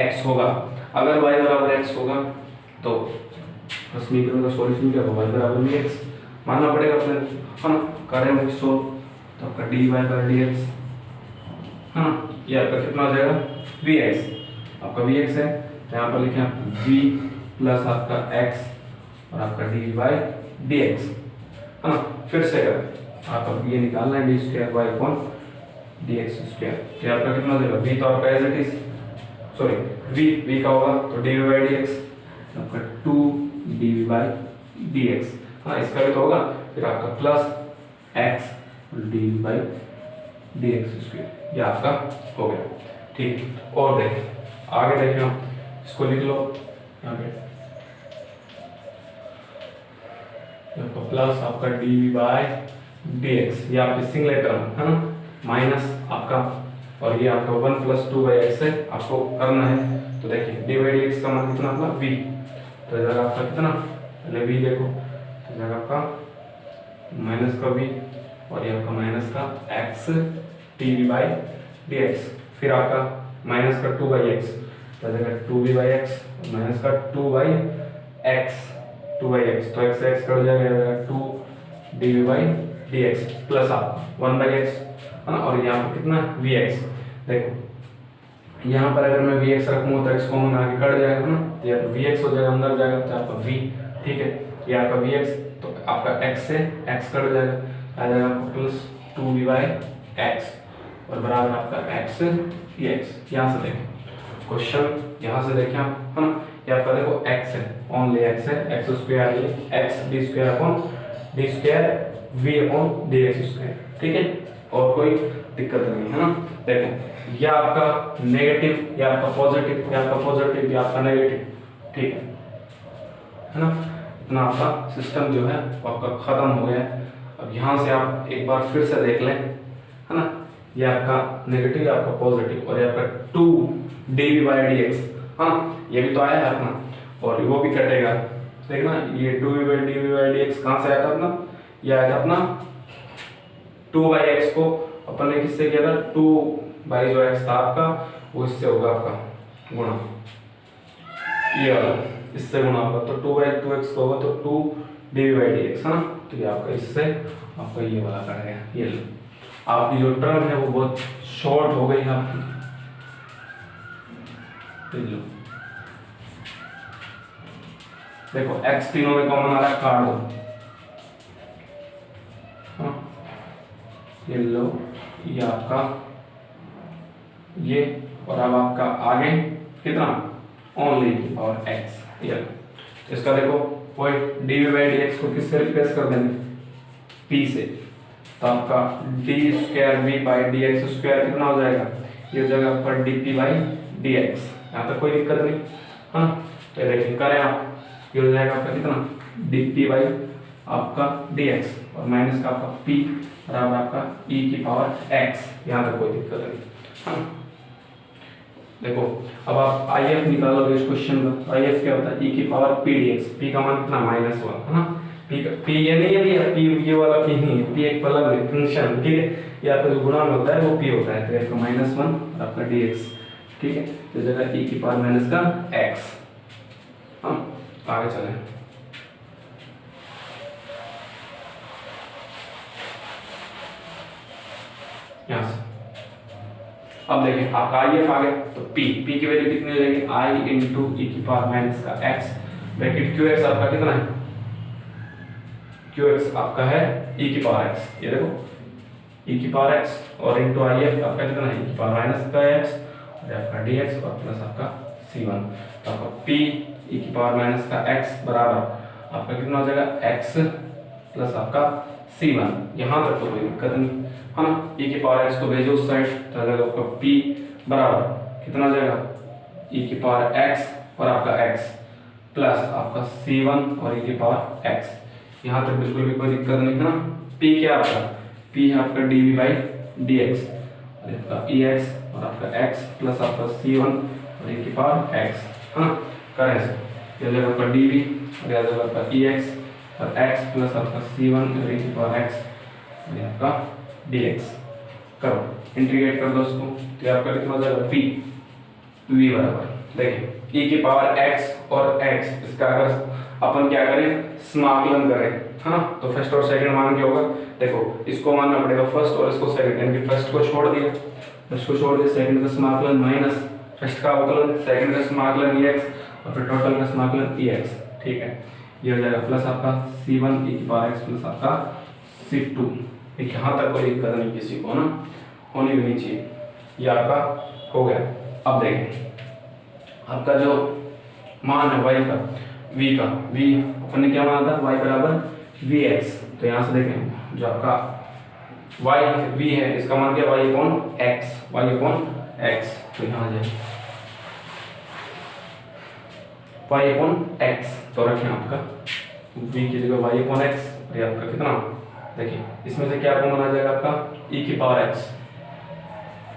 x होगा। अगर y बराबर x होगा तो समीकरण का सॉल्यूशन क्या होगा, y बराबर vx मानना पड़ेगा अपने, है ना। करेंगे सोल्व तो आपका dy बाई dx, है ना। ये आपका कितना हो जाएगा vx, आपका vx है तो यहाँ पर लिखें आप v प्लस आपका x और आपका डी बाई डी एक्स, है ना। फिर से अगर आपका ये निकालना है d square by upon D x square, तो आपका कितना हो जाएगा, v तो आपका as it is sorry v का होगा तो डी बाई डी एक्स आपका 2 डी बाई डी एक्स, हाँ इसका भी तो होगा, फिर आपका plus x D by D x square, ये आपका हो गया। ठीक, और देखें आगे देखें आप इसको लिख लो यहाँ पे आपका प्लस आपका डी बाई डी एक्स, ये आपकी सिंगल टर्म है ना, माइनस आपका और ये आपका 1 प्लस 2 बाई एक्स है, आपको करना है। तो देखिए डी बाई डी एक्स का मान कितना आपका v, तो जगह आपका कितना पहले v देखो, तो जगह आपका माइनस का v और ये आपका माइनस का x T V by D x, फिर आपका माइनस का 2 बाई एक्स, तो जगह 2v बाई एक्स माइनस का 2 बाई एक्स, 2 बाई एक्स तो एक्स एक्स कट जाएगा 2 d we by D x plus आप 1 बाई एक्स, है ना। और यहाँ पर कितना वी एक्स, देखो यहाँ पर अगर मैं वी एक्स रखूँगा तो एक्स कॉमन आगे कट जाएगा ना, तो यहाँ पर वी एक्स हो जाएगा अंदर जाएगा तो आपका वी, ठीक है। ये आपका वी एक्स तो आपका एक्स से एक्स कट जाएगा, आ जाएगा आपका प्लस 2v बाई एक्स और बराबर आपका एक्स ई एक्स। यहाँ से देखें क्वेश्चन, यहाँ से देखें आप, है ना। ये आपका देखो x है, ओनली x है, एक्स स्क्वायर ये x d square upon d square we upon D x square, ठीक है। और कोई दिक्कत नहीं है ना। देखो ये आपका नेगेटिव, ये आपका पॉजिटिव, ये आपका पॉजिटिव, ये आपका नेगेटिव, ठीक है ना। इतना आपका सिस्टम जो है वो आपका खत्म हो गया है। अब यहाँ से आप एक बार फिर से देख लें, है ना। ये आपका नेगेटिव, आपका पॉजिटिव, और ये आपका 2 dv/dx, हाँ ये भी तो आया है अपना, और वो भी कटेगा। देखना ये 2 dv/dx कहाँ से आया था अपना, ये आया था अपना 2/x को अपन ने किससे किया था, 2 जो x था आपका वो इससे होगा आपका गुणा, ये वाला इससे गुणा होगा, तो 2/2x होगा तो 2 dv/dx है ना, तो ये आपका इससे आपका ये वाला कटेगा। ये लो, आपकी जो टर्म है वो बहुत शॉर्ट हो गई है आपकी, लो देखो x तीनों में कॉमन आ रहा है, काट दो, हाँ ये लो, ये आपका ये, और अब आपका आगे कितना, ओनली की पावर x, ये इसका देखो वही dv/dx को किससे रिप्लेस कर देंगे, p से, तो आपका d²v/dx² कितना हो जाएगा, ये हो जाएगा आपका dp/dx, यहाँ तक कोई दिक्कत नहीं, हाँ तो देखिए करें आप, ये हो जाएगा आपका कितना dp/ आपका dx, और माइनस का आपका p बराबर आपका e की पावर x, यहाँ तक कोई दिक्कत नहीं, हाँ देखो अब आप IF निकालोगे इस क्वेश्चन का, IF क्या होता है, e की पावर p dx, p का मान कितना -1 है ना, p ये नहीं है भैया, p ये वाला p नहीं है, p एक फलन है, फंक्शन, ठीक है, ये आपका जो गुणा में होता है वो p होता है, तो आपका -1 और आपका dx, ठीक है, तो जगह e की पावर माइनस का x, हम आगे चलें। यहाँ से अब देखिए आपका IF आ गया, तो p की वैल्यू कितनी हो जाएगी, i इंटू ई की पावर माइनस का x, ब्रैकेट qx आपका कितना है, qx आपका है e की पावर x, ये देखो e की पावर x, और इंटू IF आपका कितना है, e की पावर माइनस का x, और आपका dx, और प्लस आपका c1, तो आपका p e की पावर माइनस का x बराबर आपका कितना हो जाएगा, x प्लस आपका c1, यहाँ तक तो कोई दिक्कत नहीं, हाँ e की पावर x को भेजो उस साइड, तो आ जाएगा आपका p बराबर कितना हो जाएगा, e की पावर x और आपका x प्लस आपका c1 और e की पावर x, यहाँ तक बिल्कुल भी कोई दिक्कत नहीं है ना। p क्या आपका, p है आपका dv/dx, और आपका ex और आपका x प्लस आपका c1 और e की पावर x, हाँ करें से, ये जाएगा आपका dv और ये जाएगा आपका ex और x प्लस आपका c1 और e की पावर x, और ये आपका dx, करो इंटीग्रेट कर दो उसको, तो ये आपका कितना हो जाएगा v बराबर, देखिए e की पावर x और x, इसका अगर अपन क्या करें, समाकलन करें, है ना, तो फर्स्ट और सेकंड मान क्या होगा, देखो इसको मानना पड़ेगा फर्स्ट और इसको सेकंड, यानी कि फर्स्ट को छोड़ दिया, सेकंड का समाकलन माइनस फर्स्ट का अवकलन, सेकंड का समाकलन ex, और फिर टोटल का समाकलन ex, ठीक है, ये हो जाएगा प्लस आपका c1 e की पावर x प्लस आपका c2, ठीक, यहाँ तक कोई दिक्कत नहीं किसी को ना, होनी भी नहीं चाहिए, ये आपका हो गया। अब देखें आपका जो मान है y का, v अपन ने क्या माना था, y बराबर vx, तो यहाँ से देखें जो आपका y v है, इसका मान क्या, y अपॉन x, तो यहाँ आ जाए y अपॉन x, तो रखें आपका v की जगह y अपॉन x, और ये आपका कितना, देखिए इसमें से क्या कॉमन आ जाएगा आपका e की पावर x,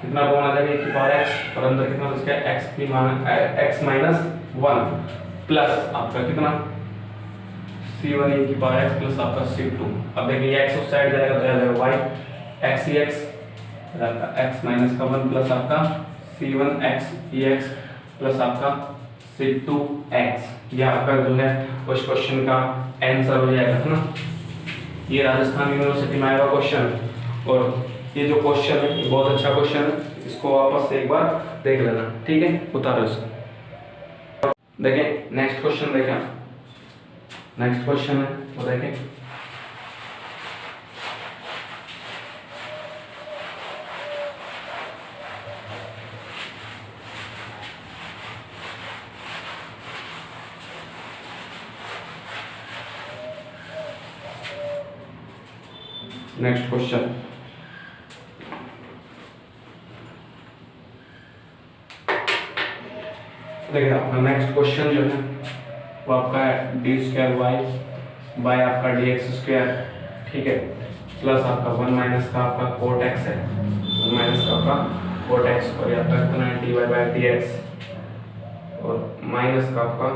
कितना कॉमन आ जाएगा e की पावर x, और अंदर कितना बच गया x की मान x माइनस 1 प्लस आपका कितना c1 e की पावर x प्लस आपका c2, अब देखिए x उस साइड जाएगा तो आ जाएगा y x e x, आपका x माइनस का 1 प्लस आपका c1 x e x plus आपका c2x, ये आपका जो है उस क्वेश्चन का आंसर हो जाएगा, है ना। ये राजस्थान यूनिवर्सिटी में आया क्वेश्चन, और ये जो क्वेश्चन है ये बहुत अच्छा क्वेश्चन है, इसको वापस से एक बार देख लेना, ठीक है, उतारो इसको। देखें नेक्स्ट क्वेश्चन, देखें नेक्स्ट क्वेश्चन है वो देखें, नेक्स्ट क्वेश्चन देखिए आपका नेक्स्ट क्वेश्चन जो है वो आपका है d² बाय आपका dx², ठीक है, प्लस आपका 1 माइनस का आपका cot x है, माइनस का आपका कोट एक्स और यहाँ तक कितना है dy बाई डी एक्स और माइनस का आपका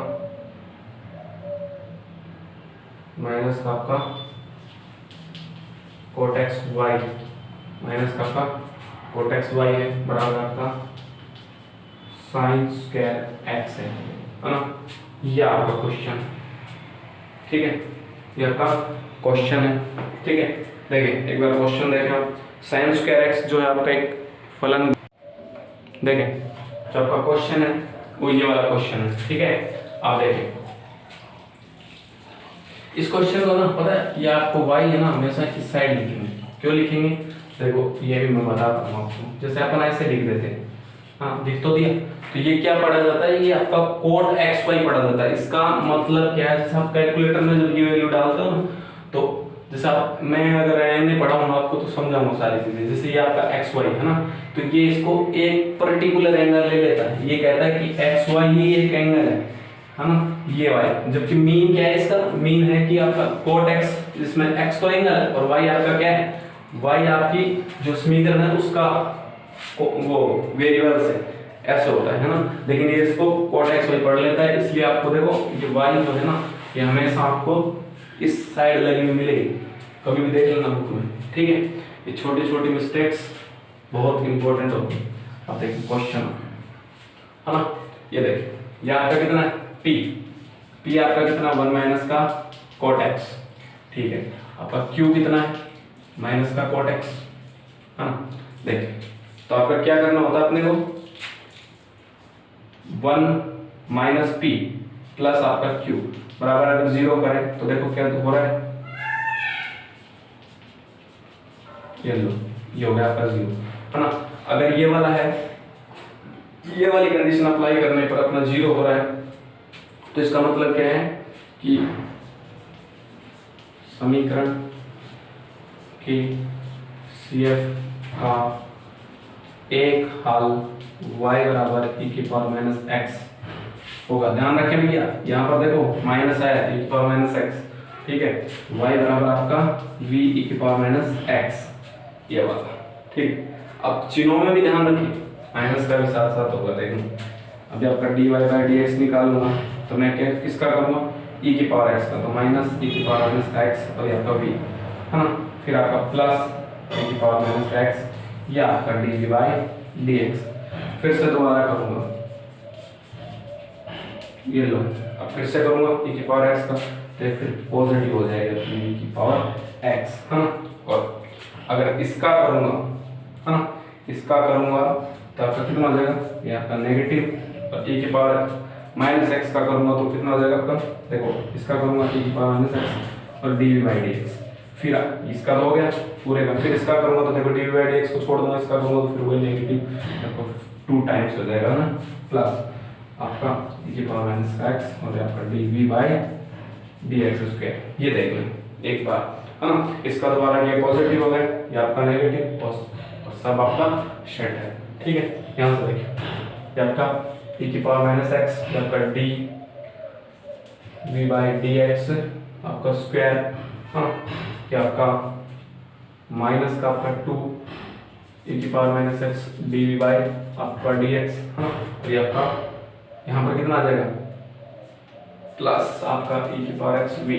कोट एक्स वाई माइनस का आपका कोट एक्स वाई है बराबर आपका साइन स्क्वायर एक्स है ना। ये आपका क्वेश्चन, ठीक है, ये आपका क्वेश्चन है, ठीक है। देखिए एक बार क्वेश्चन देखें आप, साइन स्क्वायर एक्स जो है आपका एक फलन, देखें जो आपका क्वेश्चन है वो ये वाला क्वेश्चन है, ठीक है। आप देखें इस क्वेश्चन को ना, पता है ये आपको y है ना हमेशा इस साइड लिखेंगे। क्यों लिखेंगे? देखो ये भी मैं बताता हूँ आपको, जैसे अपन ऐसे लिख देते हैं, हाँ दिख तो दिया, तो ये क्या पढ़ा जाता है, ये आपका कोट एक्स वाई पढ़ा जाता है। इसका मतलब क्या है, जैसे आप कैलकुलेटर में जब ये वैल्यू डालते हो ना, तो जैसे आप, मैं अगर नहीं पढ़ाऊंगा आपको तो समझाऊंगा सारी चीजें। जैसे ये आपका एक्स वाई है ना, तो ये इसको एक पर्टिकुलर एंगल ले लेता है, ये कहता है कि एक्स वाई ही एक एंगल है ना, ये वाई। जबकि मीन क्या है इसका, मीन है कि आपका कोट एक्स, जिसमें एक्स तो एंगल है और वाई आपका क्या है, वाई आपकी जो समीकरण है उसका वो वेरिएबल से ऐसे होता है ना। लेकिन ये इसको कोट एक्स वाई पढ़ लेता है, इसलिए आपको देखो ये वाई जो है ना, ये हमेशा आपको इस साइड लगी हुई मिलेगी, कभी भी देख लेना बुक में, ठीक है। ये छोटी छोटी मिस्टेक्स बहुत इंपॉर्टेंट होती है। आप देखिए क्वेश्चन है ना, ये देखिए ये आपका कितना है p, p आपका कितना 1 माइनस का कोट एक्स, ठीक है। आपका q कितना है माइनस का कोट एक्स, है ना। देखिए तो आपका क्या करना होता है अपने को, 1 माइनस पी प्लस आपका q बराबर, अगर 0 करें तो देखो क्या हो रहा है, ये लो ये हो गया आपका 0, है ना। अगर ये वाला है, ये वाली कंडीशन अप्लाई करने पर अपना 0 हो रहा है, तो इसका मतलब क्या है कि समीकरण की CF का एक हल y बराबर e की पावर माइनस एक्स होगा। ध्यान रखें भैया, यहाँ पर देखो माइनस आया e की पावर माइनस एक्स, ठीक है। y बराबर आपका v e की पावर माइनस एक्स, ये वाला, ठीक। अब चिन्हों में भी ध्यान रखिए, माइनस का भी साथ साथ होगा। देखो अभी आपका dy बाई डी एक्स निकालूंगा तो मैं क्या किसका करूँगा, e की पावर x का, तो माइनस e की पावर माइनस एक्स और आपका v, है ना। फिर आपका प्लस e की पावर माइनस एक्स या आपका डी बाई डी एक्स। फिर से दोबारा करूँगा, ये लो, अब फिर से करूँगा e की पावर x का, तो फिर पॉजिटिव हो जाएगा e की पावर x, है ना। और अगर इसका करूँगा, है ना, इसका करूँगा तो आपका कितना हो जाएगा, ये आपका नेगेटिव, और e की पावर माइनस एक्स का करूँगा तो कितना हो जाएगा आपका, देखो इसका करूँगा e की पावर माइनस एक्स और डी बाई डी एक्स। फिर इसका तो हो गया पूरे का, फिर इसका करूँगा तो देखो डी बाई डी एक्स को छोड़ दूंगा, इसका करूँगा तो फिर वही नेगेटिव आपको 2 टाइम्स हो जाएगा ना, प्लस आपका e की पावर माइनस एक्स और आपका D by D x square. ये देख लें एक बार, है ना। इसका दोबारा ये पॉजिटिव हो गया, ये आपका नेगेटिव और सब आपका शेड है, ठीक है। यहाँ से देखिए ये आपका e की पावर माइनस एक्स, आपका D we by D x आपका स्क्वायर, हाँ, ये आपका माइनस का आपका 2 e की power minus x D we by आपका डी एक्स, हाँ, और ये आपका यहाँ पर कितना आ जाएगा, प्लस आपका e की पावर एक्स वी,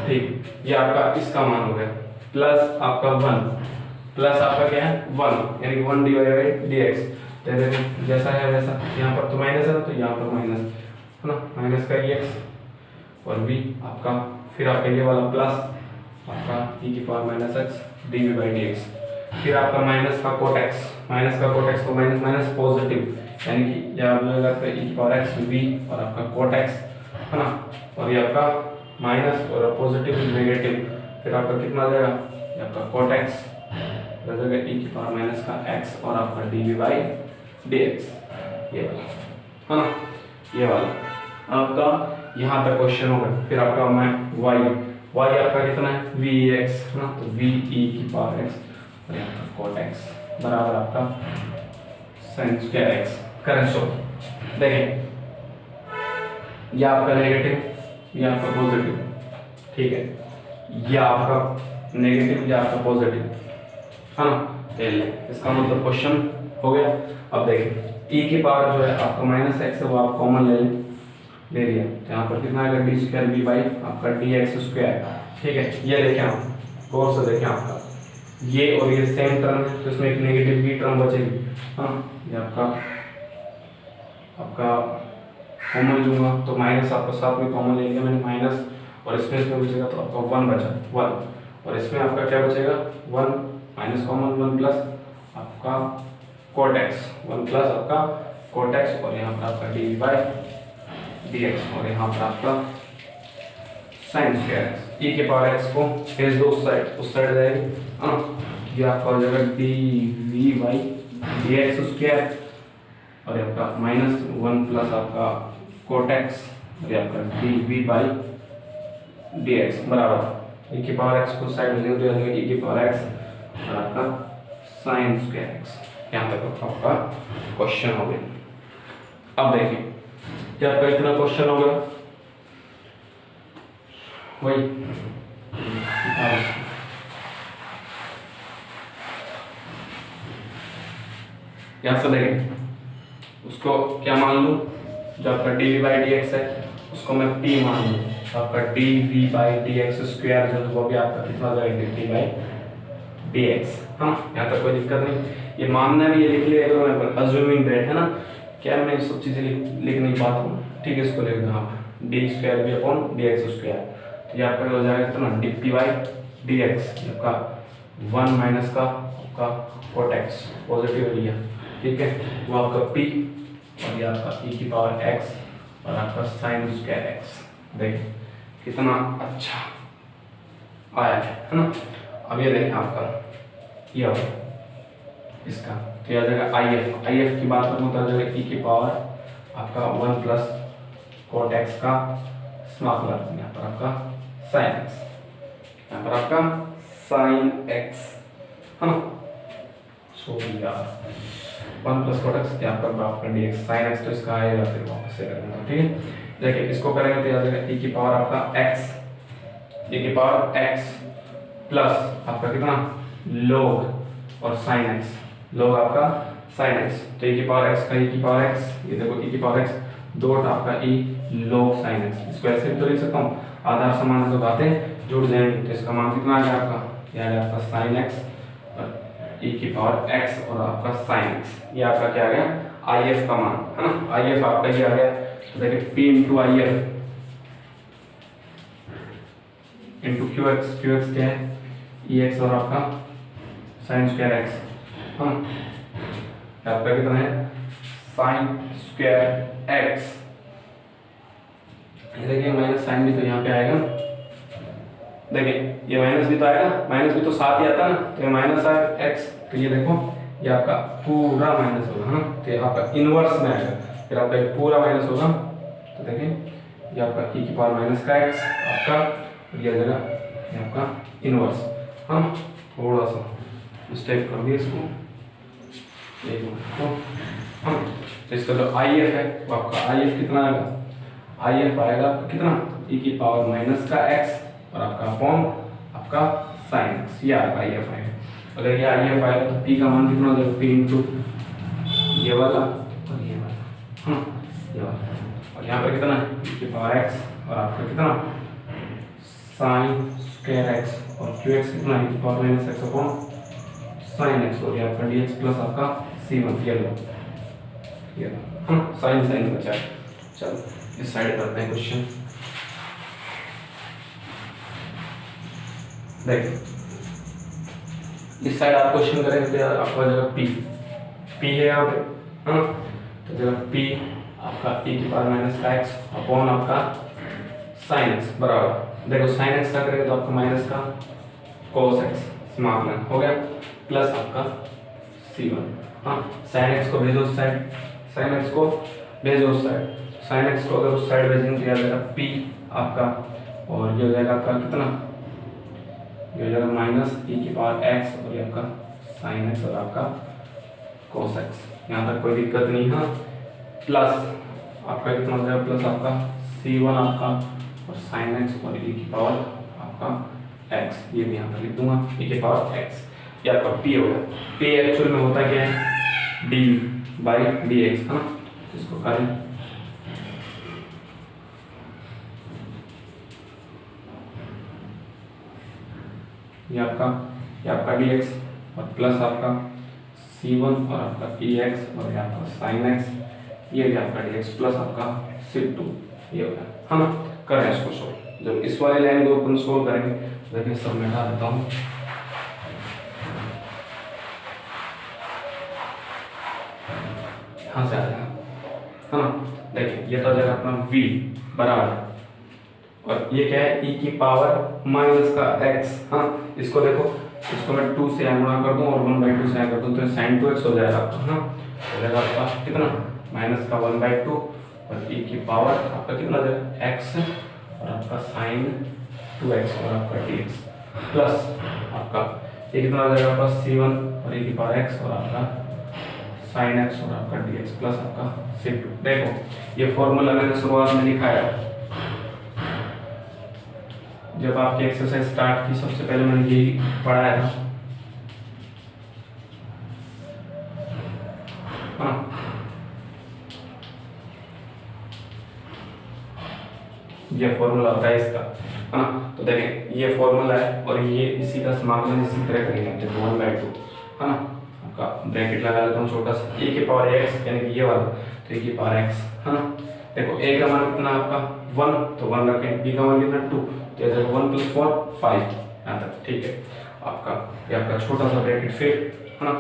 ठीक। ये आपका इसका मान हो गया, प्लस आपका 1, प्लस आपका क्या है 1, यानी 1 डी बाई डी एक्स। जैसा है वैसा, यहाँ पर तो माइनस है तो यहाँ पर माइनस, है ना, माइनस का एक्स और v आपका, फिर आपका ये वाला प्लस आपका e की power minus x D we by D x. फिर आपका माइनस का कोट एक्स, माइनस का कोट एक्स को माइनस माइनस पॉजिटिव, यानी कि यहाँ बोलेगा e की पावर एक्स v और आपका कोट एक्स, है ना, और ये आपका माइनस और पॉजिटिव नेगेटिव, फिर आपका कितना आ जाएगा, ये आपका कोट एक्स बचेगा e की पावर माइनस का x और आपका D we by D x, ये वाला, है ना, ये वाला आपका यहाँ तक क्वेश्चन होगा। फिर आपका y आपका कितना है v x, है ना, तो v e की पावर x और यहाँ पर cot x बराबर आपका sin स्क्वायर x करें। सो देखें ये आपका नेगेटिव, ये आपका पॉजिटिव, ठीक है, ये आपका नेगेटिव, ये आपका पॉजिटिव, है ना। ले लें। इसका मतलब क्वेश्चन हो गया। अब देखिए e की पावर जो है आपका माइनस एक्स है वो आप कॉमन ले लें, ले लिया तो यहाँ पर कितना आएगा डी स्क्वायर बी बाई आपका डी एक्स स्क्वायर। ठीक है, ये देखें आप गौर से देखें, आपका ये और ये सेम टर्म है तो इसमें एक नेगेटिव बी टर्म बचेगी। हाँ, ये आपका कॉमन लूँगा तो माइनस आपका साथ में कॉमन लेंगे मैंने माइनस, और इसमें बचेगा तो आपका 1 बचा 1, और इसमें आपका क्या बचेगा 1 माइनस कॉमन 1 प्लस आपका कोट एक्स 1 प्लस आपका कोट एक्स, और यहाँ पर आपका डी बाई डी एक्स, और यहाँ पर आपका साइन स्क्वायर एक्स। ई के पावर एक्स को भेज दो उस साइड जाएगी। हाँ, ये आपका हो जाएगा d we by D x square, और आपका माइनस 1 प्लस आपका कोट एक्स, और ये आपका D we by D x बराबर ई के पावर एक्स को साइड में ले दो, ई के पावर एक्स और आपका साइन स्क्वायर एक्स। यहाँ तक आपका क्वेश्चन हो गया। अब देखिए क्या आपका इतना क्वेश्चन हो गया वही यहाँ से देखें उसको क्या मान लूँ, जो आपका D we by D x है उसको मैं पी मान लूँ, आपका D we by D x square जो है वो भी आपका कितना जाएगा डी बाई डी एक्स। हाँ, यहाँ तक कोई दिक्कत नहीं, ये मानना भी ये लिख लिया तो अज्यूमिंग दैट है ना, क्या मैं सब चीज़ें लिख नहीं पाता हूँ। ठीक है, इसको लिख दो आप d square b upon D x square, तो ये आपका हो जाएगा कितना d P by D x, आपका 1 माइनस का आपका कोट एक्स पॉजिटिव लिया। ठीक है, वो आपका p और ये आपका e की पावर x और आपका साइन स्क्वायर x। देखिए कितना अच्छा आया है ना। अब ये देखें आपका ये हो इसका तो ये आ जाएगा आई एफ की बात करूँ तो आ जाएगा e की पावर आपका 1 प्लस कोट एक्स का स्मॉल यहाँ पर आपका साइन एक्स, यहाँ पर आपका साइन एक्स है ना। सो यार 1 प्लस कोट एक्स यहाँ पर आपका डी एक्स साइन एक्स, तो इसका आएगा फिर वापस से करेंगे। ठीक है, देखिए इसको करेंगे तो आ जाएगा e की पावर आपका x, e की पावर x प्लस आपका कितना log और sin x, log आपका sin x, तो e की पावर x का e की पावर x, ये देखो e की पावर x डॉट आपका e log sin x। इसको ऐसे भी तो लिख सकता हूँ, आधार समान तो बातें जुड़ जाएंगी, तो इसका मान कितना आ गया आपका, ये आ गया आपका sin x और e की पावर x और आपका sin x, ये आपका क्या आ गया if का मान है ना। if आपका ये आ गया, तो देखिए p into if into Q x क्या है ई एक्स और आपका साइन स्क्वायर एक्स। हाँ, आपका कितना है साइन स्क्वायर एक्स। ये देखिए माइनस साइन भी तो यहाँ पे आएगा, देखिए ये माइनस भी तो आएगा, माइनस भी तो साथ ही आता ना, तो ये माइनस आएगा एक्स, तो ये देखो ये आपका पूरा माइनस होगा ना, तो ये आपका इनवर्स में आएगा, फिर आपका ये पूरा माइनस होगा, तो देखिए ये आपका e की पावर माइनस का x आपका, ये जगह ये आपका इनवर्स। हाँ, थोड़ा सा मिस्टेक कर दिया इसको, एक मिनट तो हाँ, तो इसका जो आई एफ है वो आपका आई एफ कितना आएगा, आई एफ आएगा कितना e की पावर माइनस का x और आपका अपॉन आपका साइन x, ये आपका आई एफ आएगा। अगर ये आई एफ आएगा तो p का मान कितना हो जाएगा, p इंटू ये वाला और ये वाला, हाँ ये वाला, और यहाँ पर कितना है e की पावर x और आपका कितना साइन स्क्वायर x और क्यू एक्स कितना है e की power minus x upon sine x, और ये आपका डी एक्स प्लस आपका c1, ये हाँ साइन साइन बचा है। चलो इस साइड करते हैं क्वेश्चन। देखिए इस साइड आप क्वेश्चन करेंगे तो आपका जगह p है यहाँ पे, हाँ तो जगह p आपका e की पावर माइनस का x अपॉन आपका साइन x बराबर, देखो साइन x का करेंगे तो आपका माइनस का cos x स्मॉल n हो गया प्लस आपका c1। हाँ, साइन x को भेजो उस साइड, साइन x को भेजो उस साइड, साइन x को अगर उस साइड भेजेंगे तो जाएगा p आपका, और ये हो जाएगा आपका कितना, ये हो जाएगा माइनस e की पावर x और ये आपका साइन x और आपका cos x। यहाँ तक कोई दिक्कत नहीं है, प्लस आपका कितना हो जाएगा, प्लस आपका c1 आपका और साइन x और e की पावर आपका x, ये भी यहाँ पर लिख दूंगा e की पावर x। ये आपका p हो गया। p एक्चुअल में होता क्या है, d बाई dx, है ना। इसको करें, ये आपका dx और प्लस आपका c1 और आपका ex और ये आपका sin x, ये भी आपका dx प्लस आपका c2, ये हो गया, है ना। करें इसको सोल्व। जब इस वाली लाइन को अपन सोल्व करेंगे, देखिए सब मैं हटा देता हूँ। यहाँ से आ जाएगा, है ना। देखिए ये तो आ जाएगा अपना v बराबर, और ये क्या है, e की पावर माइनस का x, हाँ। इसको देखो, इसको मैं 2 से गुणा कर दूं और 1/2 से कर दूं तो sin 2x हो जाएगा आपका, हाँ। हो जाएगा आपका कितना, माइनस का 1/2 और e की पावर आपका कितना जाएगा x और आपका sin 2x और आपका dx प्लस आपका ये कितना आ जाएगा आपका c1 और e की पावर x और आपका sin x और आपका dx प्लस आपका c2। देखो ये फॉर्मूला मैंने शुरुआत में लिखाया, जब आपकी एक्सरसाइज स्टार्ट की सबसे पहले मैंने यही पढ़ाया था, हाँ। ये फॉर्मूला होता है इसका, है ना। तो देखें ये फॉर्मूला है और ये इसी का समाकलन इसी तरह करेंगे, जब 1/2, है ना। आपका ब्रैकेट लगा लेता हूँ छोटा सा, e की पावर x यानी कि ये वाला, तो e की पावर x, है ना। देखो a का मान कितना आपका 1, तो 1 रखें, b का मान कितना 2, तो ये 1 + 4 5 यहाँ तक, ठीक है। आपका ये आपका छोटा सा ब्रैकेट फिर, है ना।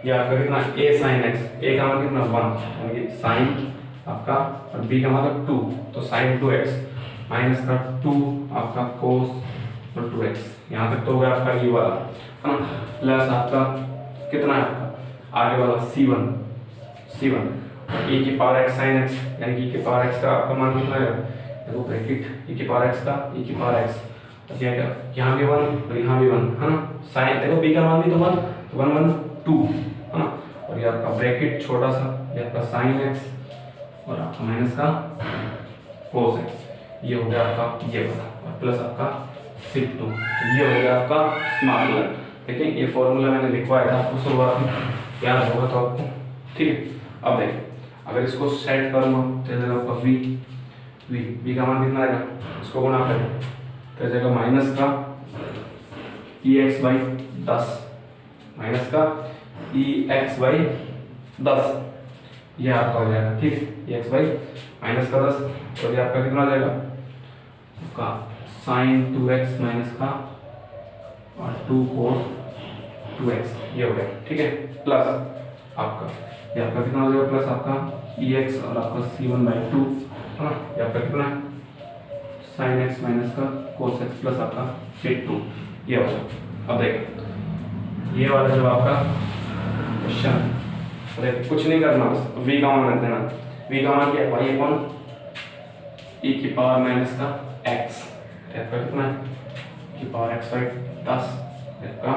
ये आपका कितना a sin x, a का मान कितना 1 यानी कि sin आपका और b का मतलब 2, तो sin 2x माइनस का 2 आपका cos और 2x, यहाँ तक तो हो गया आपका ये वाला, है ना। प्लस आपका कितना है आपका आगे वाला c1 और e की पावर x sin x यानी कि e की पावर x का आपका मान कितना है, देखो ब्रैकेट e की पावर x का e की पावर x, यहाँ भी 1 और यहाँ भी 1, है ना। साइन देखो b का मान भी तो 1, तो 1 1 2, है ना। और ये आपका ब्रैकेट छोटा सा, ये आपका sin x और आपका माइनस का cos x, ये हो गया आपका ये वाला, और प्लस आपका c2, तो ये हो गया आपका समाकलन। लेकिन ये फॉर्मूला मैंने लिखवाया था आपको शुरुआत में, याद होगा तो आपको, ठीक है। अब देखिए अगर इसको सेट करूँगा तो आपका v का मान कितना आएगा, इसको गुणा करें तो जाएगा माइनस का ex/10, माइनस का ex/10, ये आपका हो जाएगा, ठीक है। ex/-10 तो ये आपका कितना आ जाएगा, आपका sin 2x माइनस का और 2 cos 2x, ये हो गया, ठीक है। प्लस आपका ये आपका कितना हो जाएगा, प्लस आपका ex और आपका c1/2, है ना। ये आपका कितना है sin x माइनस का cos x प्लस आपका c2, ये वाला। अब देखिए ये वाला जब आपका क्वेश्चन, देखिए कुछ नहीं करना, बस v का मान रख देना। v का मान क्या है, y/, e की पावर माइनस का x, आपका कितना है e की पावर x/10, आपका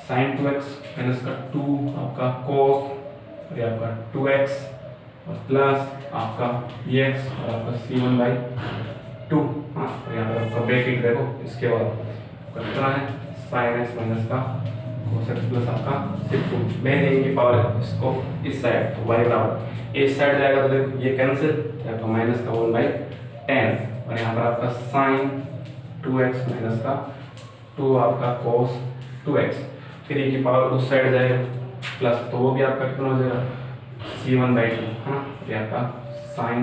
sin 2x माइनस का 2 आपका cos और ये आपका 2x और प्लस आपका ex और आपका c1/2, हाँ। और यहाँ पर आपका ब्रैकेट देखो, इसके बाद कितना है sin x माइनस का cos x प्लस आपका c2, मैंने इनकी पावर इसको इस साइड, तो y बराबर इस साइड जाएगा तो देखो ये कैंसिल, तो आपका माइनस का 1/10 और यहाँ पर आपका sin 2x माइनस का 2 आपका cos 2x, फिर ये की पावर उस साइड जाएगा प्लस, तो वो भी आपका कितना हो जाएगा c1/2, हाँ। ये आपका sin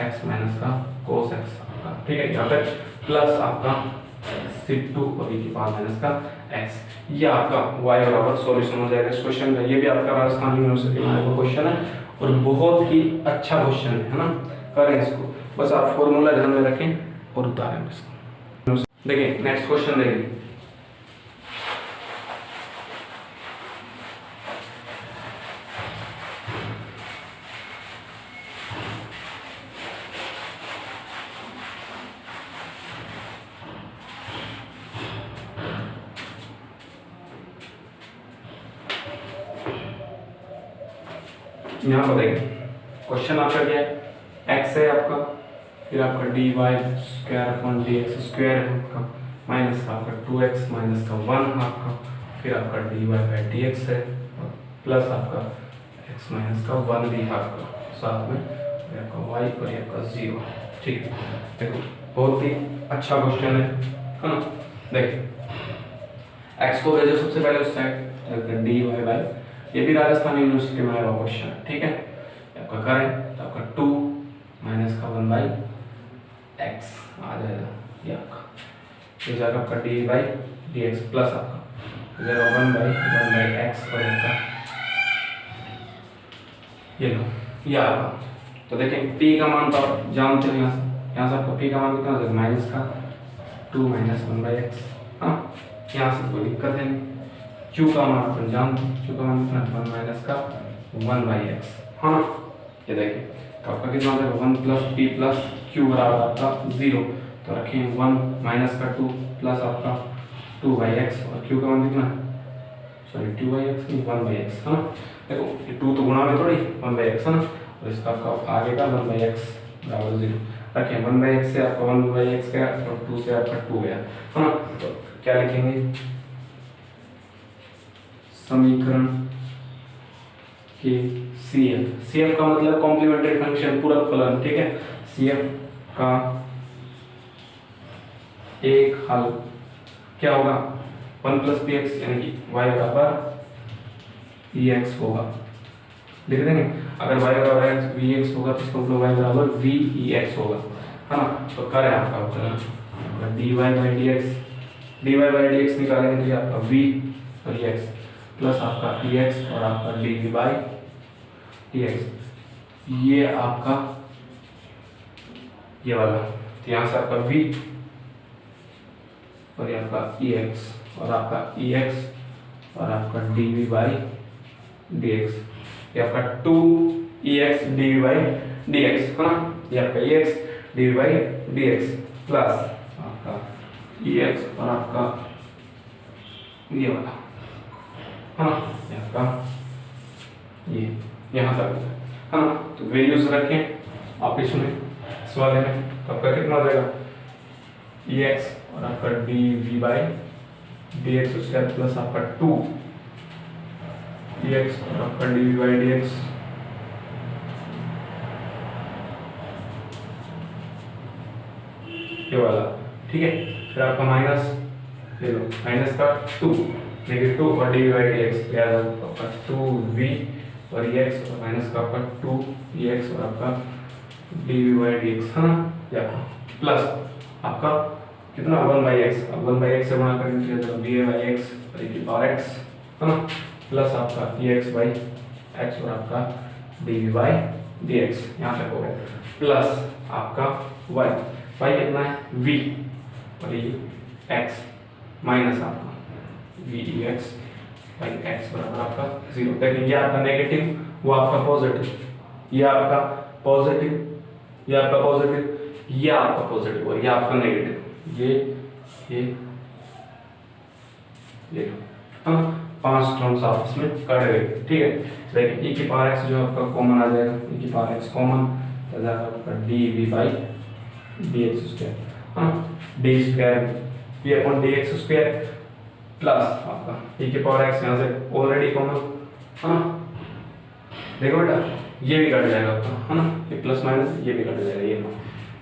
x माइनस का cos x आपका, ठीक है। यहाँ तक प्लस आपका c2 और e की पावर माइनस का x, ये आपका y बराबर सॉल्यूशन हो जाएगा इस क्वेश्चन का। ये भी आपका राजस्थान यूनिवर्सिटी में आया क्वेश्चन है और बहुत ही अच्छा क्वेश्चन है ना। करें इसको, बस आप फॉर्मूला ध्यान में रखें और उतारें इसको। देखिए नेक्स्ट क्वेश्चन देखिए, यहाँ पर देखिए क्वेश्चन आपका क्या है, x है आपका, फिर आपका dy² अपॉन dx² है आपका, माइनस का आपका 2x माइनस का 1 हाफ का, फिर आपका dy बाई dx है, प्लस आपका x माइनस का 1 भी हाफ का, साथ में ये आपका y और ये आपका 0। ठीक है, देखो बहुत ही अच्छा क्वेश्चन है ना। देखिए x को भेजो सबसे पहले उस साइड dy बाई, ये भी राजस्थान यूनिवर्सिटी में आया हुआ क्वेश्चन है। ठीक है, आपका करें तो आपका 2 माइनस का 1 बाई x आ जाएगा, ये आपका हो जाएगा आपका D by D x plus आपका हो जाएगा 1 बाई x और आपका ये लो ये आपका। तो देखें p का मान तो आप जानते हो, यहाँ से आपका p का मान कितना हो जाएगा माइनस का 2 माइनस 1 बाई एक्स। हाँ, यहाँ से कोई दिक्कत है नहीं। q का मान अपन जानते हैं, q का मान कितना 1 माइनस का 1 बाई एक्स। हाँ, ये देखिए तो आपका कितना हो जाएगा 1 प्लस पी प्लस क्यू बराबर आपका 0। तो रखें 1 माइनस का 2 प्लस आपका 2 बाई एक्स और क्यू का मान कितना, सॉरी 2 बाई एक्स नहीं 1 बाई एक्स है ना। देखो ये 2 तो गुणा में थोड़ी 1 बाई एक्स है ना, और इसका आपका आगे का 1 बाई एक्स बराबर 0 रखें। 1 बाई एक्स से आपका 1 बाई एक्स गया और 2 से आपका 2 गया है ना। तो क्या लिखेंगे, समीकरण के CF का मतलब कॉम्प्लीमेंट्री फंक्शन पूरक फलन। ठीक है, CF का एक हल क्या होगा 1 प्लस पी एक्स यानी कि y बराबर ई एक्स होगा। लिख देंगे अगर y बराबर वी एक्स होगा तो इसका मतलब y बराबर वी ई एक्स होगा है ना। तो करें आपका उत्तर D Y by D X निकालेंगे तो ये आपका v और ई एक्स प्लस आपका ई एक्स और आपका D we by D x, ये आपका ये वाला। तो यहाँ से आपका v और ये आपका ई एक्स और आपका ई एक्स और आपका D we by D x, ये आपका 2 ई X D we by D x है ना। ये आपका E X D we by D x plus आपका ई एक्स और आपका ये वाला है ना, ये आपका ये यहाँ तक है ना। तो वैल्यूज रखें आप इसमें इस वाले में, तो आपका कितना हो जाएगा ई एक्स और आपका D we by D x उसके बाद प्लस आपका 2 ई एक्स और आपका D we by D x ये वाला। ठीक है, फिर आपका माइनस ले लो माइनस का 2 नेगेटिव 2 और d we by D x याद रखो आपका 2 वी और ई एक्स और माइनस का आपका 2 ई एक्स और आपका D we by D x है ना, या प्लस आपका कितना 1 बाई एक्स। अब 1 बाई एक्स से गुणा करेंगे तो डी बाई एक्स और e की पावर x है ना, प्लस आपका ई एक्स बाई एक्स और आपका D we by D x यहाँ तक हो गया, प्लस आपका y कितना है v और ये x माइनस आपका v E x by x बराबर आपका 0। देखिए ये आपका नेगेटिव वो आपका पॉजिटिव, ये आपका पॉजिटिव, ये आपका पॉजिटिव, ये आपका पॉजिटिव और ये आपका नेगेटिव, ये हाँ 5 टर्म्स आपस में कट गए। ठीक है, देखिए e की पावर x जो आपका कॉमन आ जाएगा, e की पावर x कॉमन आ जाएगा आपका D we by D x square हाँ D square we upon D x square plus आपका e की पावर x यहाँ से ऑलरेडी कॉमन हाँ। देखो बेटा ये भी कट जाएगा आपका है ना, ये प्लस माइनस ये भी कट जाएगा ये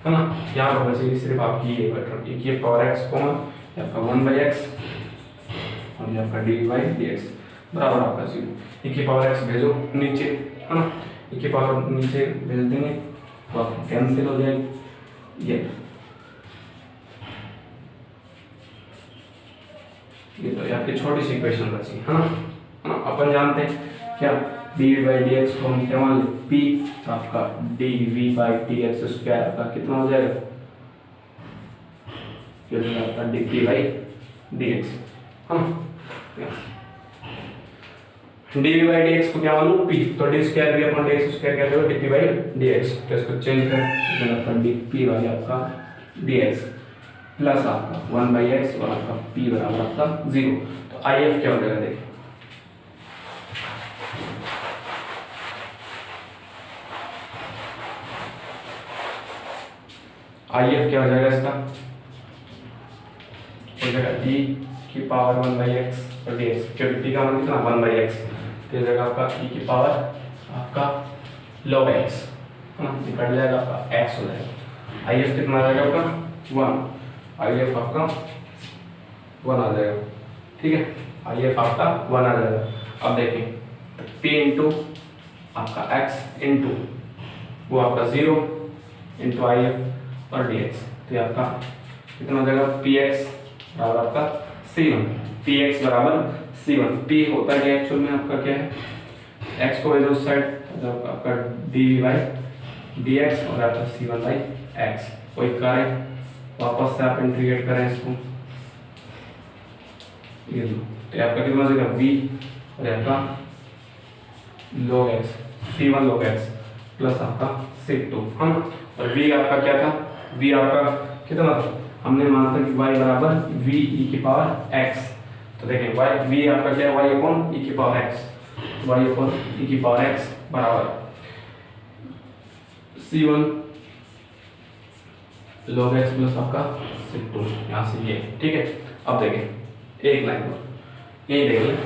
है ना। यहाँ पर बचेगी सिर्फ आपकी ये कट रही है, ये पावर x कॉमन आपका 1 बाई एक्स और ये आपका डी बाई डी एक्स बराबर आपका 0। e की पावर x भेजो नीचे है ना, e की पावर नीचे भेज देंगे तो आपका कैंसिल हो जाएगी। ये तो आपकी छोटी सी इक्वेशन बची है ना। अपन जानते हैं क्या D we by D X को हम क्या मान लें पी, तो आपका D we by D x square आपका कितना हो जाएगा, आपका D P by D x हाँ। D we by D X को क्या मालूम पी, तो डी स्क्वायर भी अपन डी एक्स स्क्वायर कहते हो D P by D x, तो इसको चेंज करें आपका डी पी बाई आपका डी एक्स प्लस आपका 1 बाई एक्स और आपका p बराबर आपका 0। तो आई एफ क्या हो जाएगा देखिए, आई एफ क्या हो जाएगा इसका हो जाएगा e की पावर 1/x और dx, क्योंकि t का मान कितना 1/x, तो हो जाएगा आपका e की पावर आपका log x, है ना, निकट जाएगा आपका x हो जाएगा। if कितना आ जाएगा आपका 1, if आपका 1 आ जाएगा, ठीक है, if आपका 1 आ जाएगा। अब देखें p इंटू आपका x इंटू वो आपका 0 इंटू if और dx, तो ये आपका कितना हो जाएगा px बराबर आपका c1, px बराबर c1, p होता है एक्चुअल में आपका क्या है, x को भेजो उस साइड, तो आपका dy बाई dx और आपका c1 बाई x। कोई कार्य वापस से आप इंटीग्रेट करें इसको, ये लो, तो आपका कितना हो जाएगा v और आपका log x, c1 log x plus आपका c2, है ना, और v आपका क्या था, v आपका कितना था, हमने माना था कि y बराबर v e की पावर x, तो देखें y v आपका क्या है, y अपॉन e की power x, y upon e की पावर x बराबर c1 log x प्लस आपका c2, यहाँ से ये, ठीक है। अब देखें एक लाइन पर यही देख लें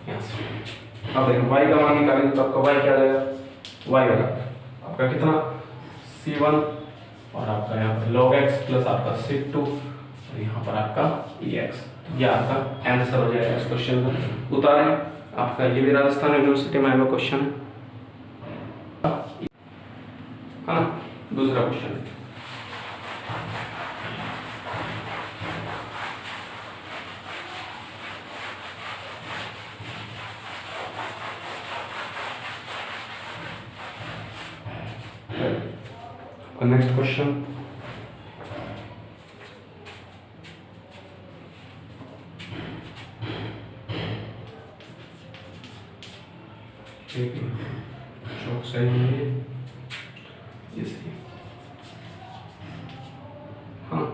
यहाँ से, अब देखें y का मान निकालेंगे तो आपका y क्या आ जाएगा, y बराबर आपका कितना c1 और आपका यहाँ पर log x प्लस आपका c2 और यहाँ पर आपका ex, यह आपका आंसर हो जाएगा इस क्वेश्चन का। उतारें, आपका ये भी राजस्थान यूनिवर्सिटी में आया हुआ क्वेश्चन है, हाँ, दूसरा क्वेश्चन है। नेक्स्ट क्वेश्चन, चौक सही है, ये सही, हाँ,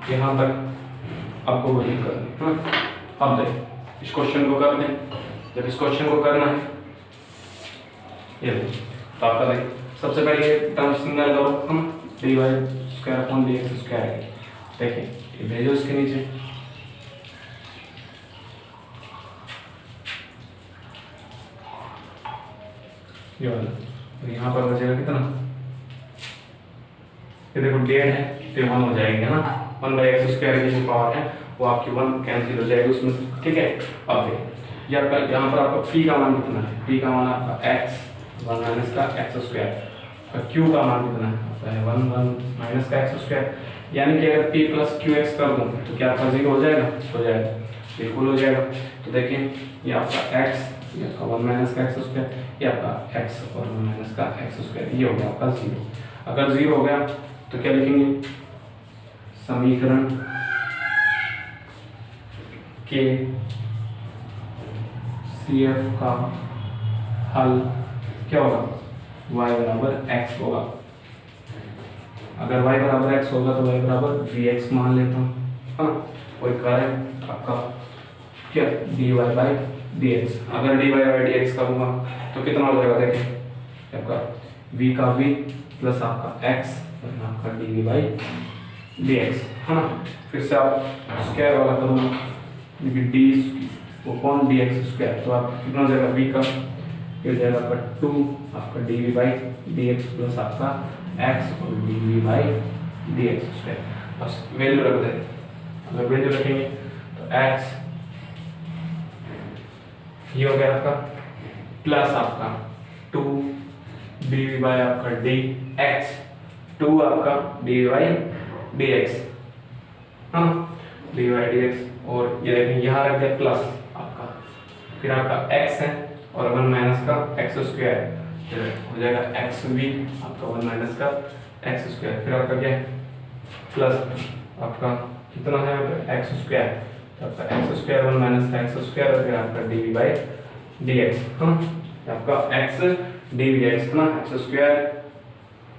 यहाँ तक आपको वही करना है। अब देख इस क्वेश्चन को कर दें, जब इस क्वेश्चन को करना है ये तो आपका देख सबसे पहले टर्म सिंगल करो हम, dy square upon dx square, देखिए ये भेजो इसके नीचे, ये वाला, तो यहाँ पर बचेगा कितना, ये देखो डेढ़ है तो 1 हो जाएंगे ना, 1/x स्क्वायर की जो पावर है वो आपकी 1 कैंसिल हो जाएगी उसमें, ठीक है। अब देखिए ये आपका यहाँ पर आपका p का मान कितना है, p का मान आपका x 1 माइनस का x स्क्वायर, और q का मान कितना है, आपका है 1 माइनस का x स्क्वायर, यानी कि अगर p प्लस qx कर दूँ तो क्या आपका 0 हो जाएगा, हो जाएगा, बिल्कुल हो जाएगा। तो देखें ये आपका x, ये आपका 1 माइनस का x स्क्वायर, ये आपका x और 1 माइनस का x स्क्वायर, ये हो गया आपका 0। अगर 0 हो गया तो क्या लिखेंगे, समीकरण के CF का हल क्या होगा, y बराबर x होगा। अगर y बराबर x होगा तो y बराबर vx मान लेता हूँ, हाँ, कोई कार्य आपका क्या dy बाई dx, अगर dy बाई dx करूँगा तो कितना हो जाएगा, देखें आपका v का v प्लस आपका x और आपका डी बाई डी एक्स, है ना। फिर से आप स्क्वायर वाला करूँगा, देखिए डी वो कौन डी एक्स स्क्वायर, तो आप कितना हो जाएगा v का, ये हो जाएगा आपका 2 आपका D we by D x plus आपका x और d we by D x square, बस वैल्यू रख दें। अगर वैल्यू रखेंगे तो x ये हो गया आपका प्लस आपका 2 डी वी बाई आपका डी एक्स, 2 आपका डी बाई डी एक्स, हाँ, डी बाई डी एक्स, और ये देखें यहाँ रख दिया प्लस आपका, फिर आपका x है और 1 माइनस का x स्क्वायर, फिर हो जाएगा एक्स वी आपका 1 माइनस का x स्क्वायर, फिर आपका क्या है प्लस आपका कितना है यहाँ पे x स्क्वायर, तो आपका x स्क्वायर 1 माइनस का x स्क्वायर, और फिर आपका D we by D x, हाँ, आपका x डी वी एक्स ना x स्क्वायर,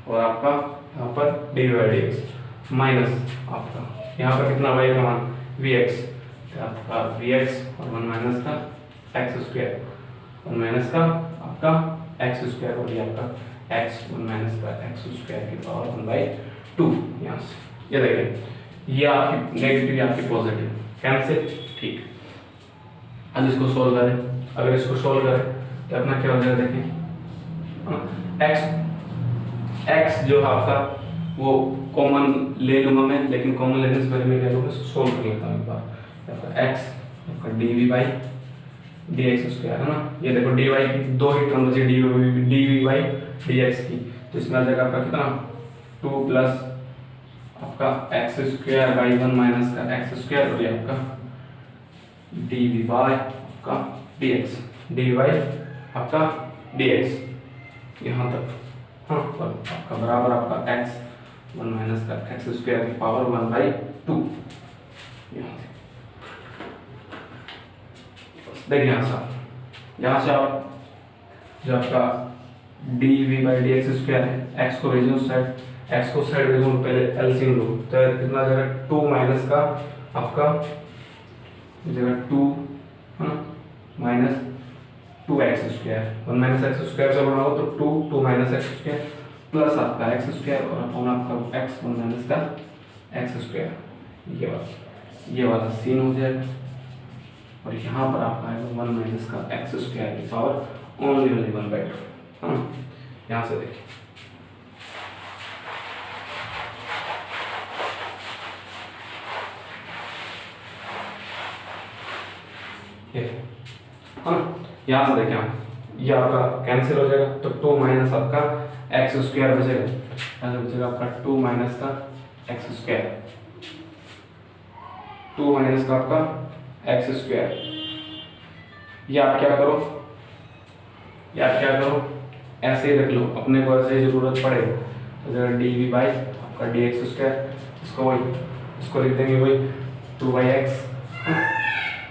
और आपका यहाँ पर d we by D x minus आपका यहाँ पर कितना y का मान वी एक्स, तो आपका वी एक्स और 1 माइनस का एक्स स्क्वायर, 1 माइनस का आपका एक्स स्क्वायर और ये आपका एक्स 1 माइनस का एक्स स्क्वायर की पावर 1/2 यहाँ से। ये देखें ये आपकी नेगेटिव, ये आपकी पॉजिटिव, कैंसिल, ठीक। अब इसको सोल्व करें, अगर इसको सोल्व करें तो अपना क्या हो जाएगा, देखिए एक्स जो आपका वो कॉमन ले लूंगा मैं, लेकिन कॉमन लेने से पहले मैं क्या लूँगा, सोल्व कर लेता हूँ एक बार। एक्स आपका D we by D x square है ना, ये देखो डी वाई की दो ही टर्म बची, d we by D x की, तो इसमें आ जाएगा आपका कितना 2 प्लस आपका एक्स स्क्वायर बाई 1 माइनस का एक्स स्क्वायर और ये आपका डी वी बाई आपका d x, D we by आपका डी एक्स यहाँ तक, हाँ, और आपका बराबर आपका एक्स 1 माइनस का एक्स स्क्वायर की पावर 1/2 यहाँ से। देखिए यहाँ से आप जो आपका D we by D x square है, एक्स को भेजो उस साइड, एक्स को साइड भेजो, पहले एलसीएम लो, तो कितना आ जाएगा 2 माइनस का आपका जगह 2 है ना minus 2x square, 1 minus x square से बनाओ तो 2 माइनस एक्स स्क्वायर प्लस आपका एक्स स्क्वायर और अपॉन आपका एक्स 1 माइनस का एक्स स्क्वायर, ये वाला सीन हो जाएगा और यहाँ पर आपका आएगा 1 माइनस का एक्स स्क्वायर की पावर ओनली 1/2, हाँ। यहाँ से देखिए हाँ, यहाँ से देखें आप, ये आपका कैंसिल हो जाएगा, तो 2 माइनस आपका एक्स स्क्वायर बचेगा, ऐसे बचेगा आपका 2 माइनस का एक्स स्क्वायर, 2 माइनस का आपका एक्स स्क्वायर। ये आप क्या करो, ऐसे ही रख लो, अपने को ऐसे ही जरूरत पड़े तो जरा डी वी बाई आपका डी एक्स स्क्वायर, इसको लिख देंगे वही 2/x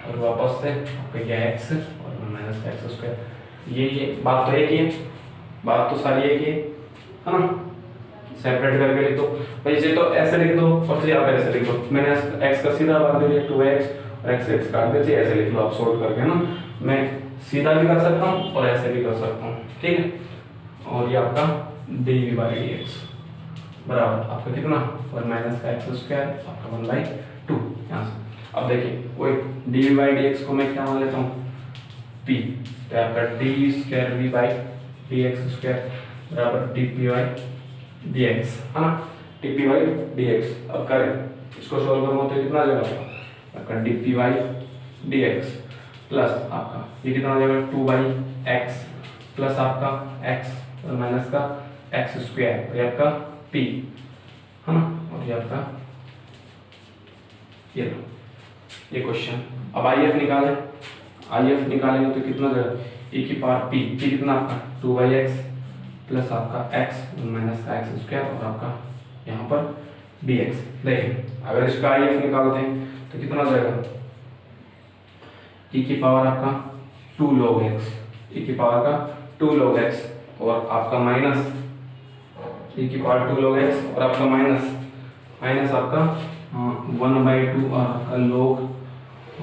और वापस से आपका क्या एक्स और 1 माइनस का एक्स स्क्वायर। ये बात तो एक ही है, बात तो सारी एक ही है ना, सेपरेट करके लिख दो भाई, इसे तो ऐसे लिख दो और फिर आप ऐसे लिख दो, मैंने एक्स का सीधा भाग दे दिया 2x और एक्स काट दीजिए, ऐसे लिख लो आप सोल्व करके ना, मैं सीधा भी कर सकता हूँ और ऐसे भी कर सकता हूँ, ठीक है। और ये आपका D we by D x बराबर आपका कितना 1 माइनस का एक्स स्क्वायर आपका 1/2 यहाँ से। अब देखिए वही D we by D X को मैं क्या मान लेता हूँ p, तो आपका D square we by D x square बराबर D P by D x, है ना, D P by D X. अब करें इसको सोल्व करूँगा तो कितना आ जाएगा आपका D P by D x plus आपका ये कितना आ जाएगा 2/x प्लस आपका x और माइनस का एक्स स्क्वायर, ये आपका p है ना, और ये आपका ये लो ये क्वेश्चन। अब आई एफ निकालेंगे तो कितना जाएगा e की पावर p कितना आपका 2/x प्लस आपका x 1 माइनस का एक्स स्क्वायर और आपका यहाँ पर dx। देखिए अगर इसका आई एफ निकालते हैं तो कितना जाएगा e की पावर आपका 2 log x, e की पावर का 2 log x और आपका माइनस e की पावर 2 log x और आपका माइनस आपका 1/2 और आपका log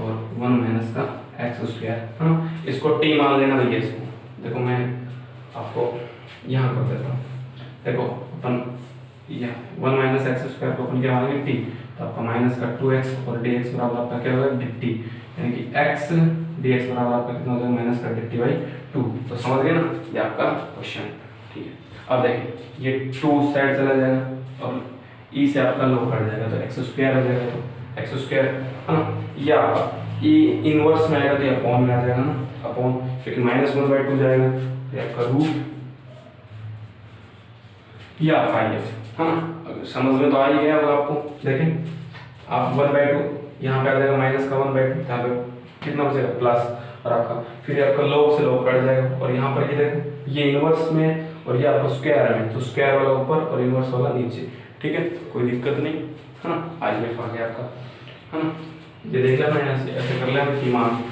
और 1 माइनस का एक्स स्क्वायर, है ना। इसको t मान लेना भैया, इसको देखो मैं आपको यहाँ कर देता हूँ, देखो अपन यहाँ 1 माइनस एक्स स्क्वायर को अपन क्या मानेंगे t, तो आपका माइनस का 2x और dx बराबर आपका क्या होगा dt, यानी कि x dx बराबर आपका कितना हो जाएगा माइनस का dt/2। तो समझ गए ना, ये आपका क्वेश्चन, ठीक है। अब देखिए ये 2 साइड चला जाएगा और e से आपका log कट जाएगा तो एक्स स्क्वायर हो जाएगा, तो एक्स स्क्वायर है ना, ये आपका e इनवर्स में आएगा तो ये अपॉन में आ जाएगा ना, अपॉन क्योंकि -1/2 जाएगा तो ये आपका रूट ये आपका आई एफ, है ना। समझ में तो आ ही गया होगा आपको। देखें आप 1/2 यहाँ पे आ जाएगा माइनस का 1/2, यहाँ पे कितना बचेगा प्लस और आपका फिर आपका log से log कट जाएगा और यहाँ पर ये देखो ये इनवर्स में और ये आपका स्क्वायर में, तो स्क्वायर वाला ऊपर और इनवर्स वाला नीचे, ठीक है, कोई दिक्कत नहीं, है ना। आई एफ आ गया आपका, है ना। ये देख लेना ऐसे कर लेना कि मान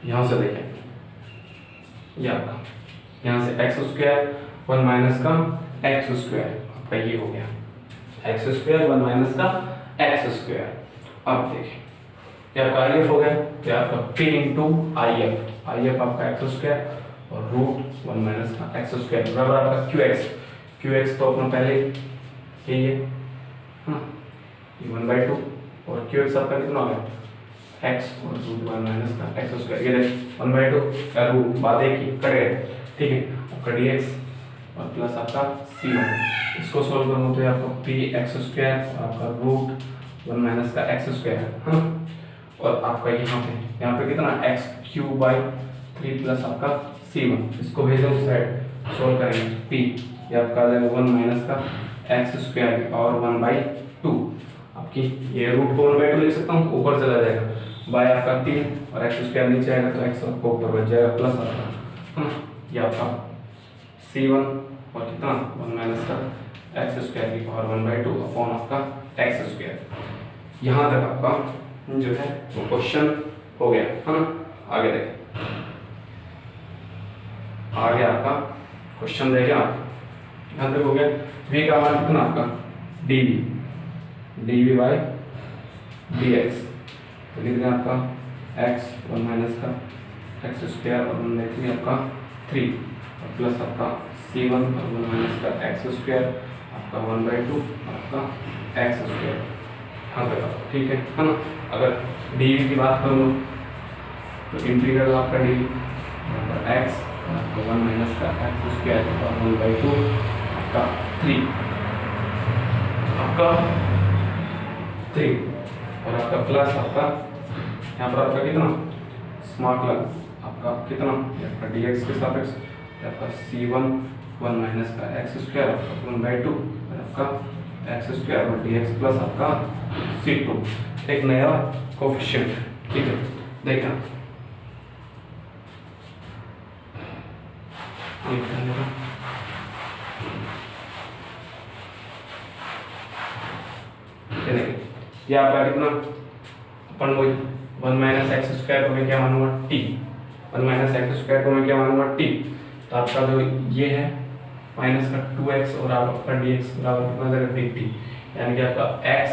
यहाँ से देखें ये आपका यहाँ से एक्स स्क्वायर 1 माइनस का एक्स स्क्वायर, आपका ये हो गया एक्स स्क्वायर 1 माइनस का एक्स स्क्वायर। अब देखिए ये आपका आई एफ हो गया, तो आपका P into I F, I F आपका एक्स स्क्वायर और रूट 1 माइनस का एक्स स्क्वायर बराबर आपका क्यू एक्स, क्यू एक्स तो अपना पहले यही है हाँ, ये 1/2 और क्यू एक्स आपका कितना हो गया एक्स और रूट 1 माइनस का एक्स स्क्वायर, ये देख 1/2 का रूट बात एक ही कट गए, ठीक है। आपका dx और प्लस आपका c1, इसको सोल्व करूँ तो ये आपको पी एक्स स्क्वायर और आपका रूट 1 माइनस का एक्स स्क्वायर है और आपका यहाँ पे कितना एक्स क्यूब बाई 3 प्लस आपका c1, इसको भेजो उस साइड सोल्व करेंगे p, ये आपका आ जाएगा 1 माइनस का एक्स स्क्वायर की पावर 1/2, आपकी ये रूट को 1/2 लिख सकता हूँ, ऊपर चला जाएगा बाय आपका 3 और एक्स स्क्वायर नीचे आएगा तो एक्स आपको ऊपर बच जाएगा प्लस आपका ये आपका c1 और कितना 1 माइनस का एक्स स्क्वायर की पावर 1/2 अपॉन आपका एक्स स्क्वायर। यहाँ तक आपका जो है वो क्वेश्चन हो गया है ना। आगे देखें, आगे आपका क्वेश्चन देखिए आप, यहाँ तक हो गया v का मान कितना आपका dv, dv बाई dx, तो लिख दें आपका x 1 माइनस का एक्स स्क्वायर और 1/3 आपका 3 और प्लस आपका c1 और 1 माइनस का एक्स स्क्वायर आपका 1/2 आपका एक्स स्क्वायर, यहाँ तक आपका ठीक है ना। अगर dv की बात करूँ तो इंटीग्रल आपका dv यहाँ पर x आपका 1 माइनस का एक्स स्क्वायर और 1/2 आपका 3 आपका 3 और आपका प्लस आपका यहाँ पर आपका कितना स्मॉल आपका कितना आपका dx के सापेक्ष आपका c1 1 माइनस का एक्स स्क्वायर आपका 1/2 और आपका एक्स स्क्वायर और dx प्लस आपका c2, एक नया कोफिशिएंट, ठीक है। देखना ये आपका कितना अपन वही 1 माइनस एक्स स्क्वायर को मैं क्या मानूंगा t, 1 माइनस एक्स स्क्वायर को मैं क्या मानूंगा t, तो आपका जो ये है माइनस का 2x और आपका dx बराबर कितना जाएगा dt, यानी कि आपका x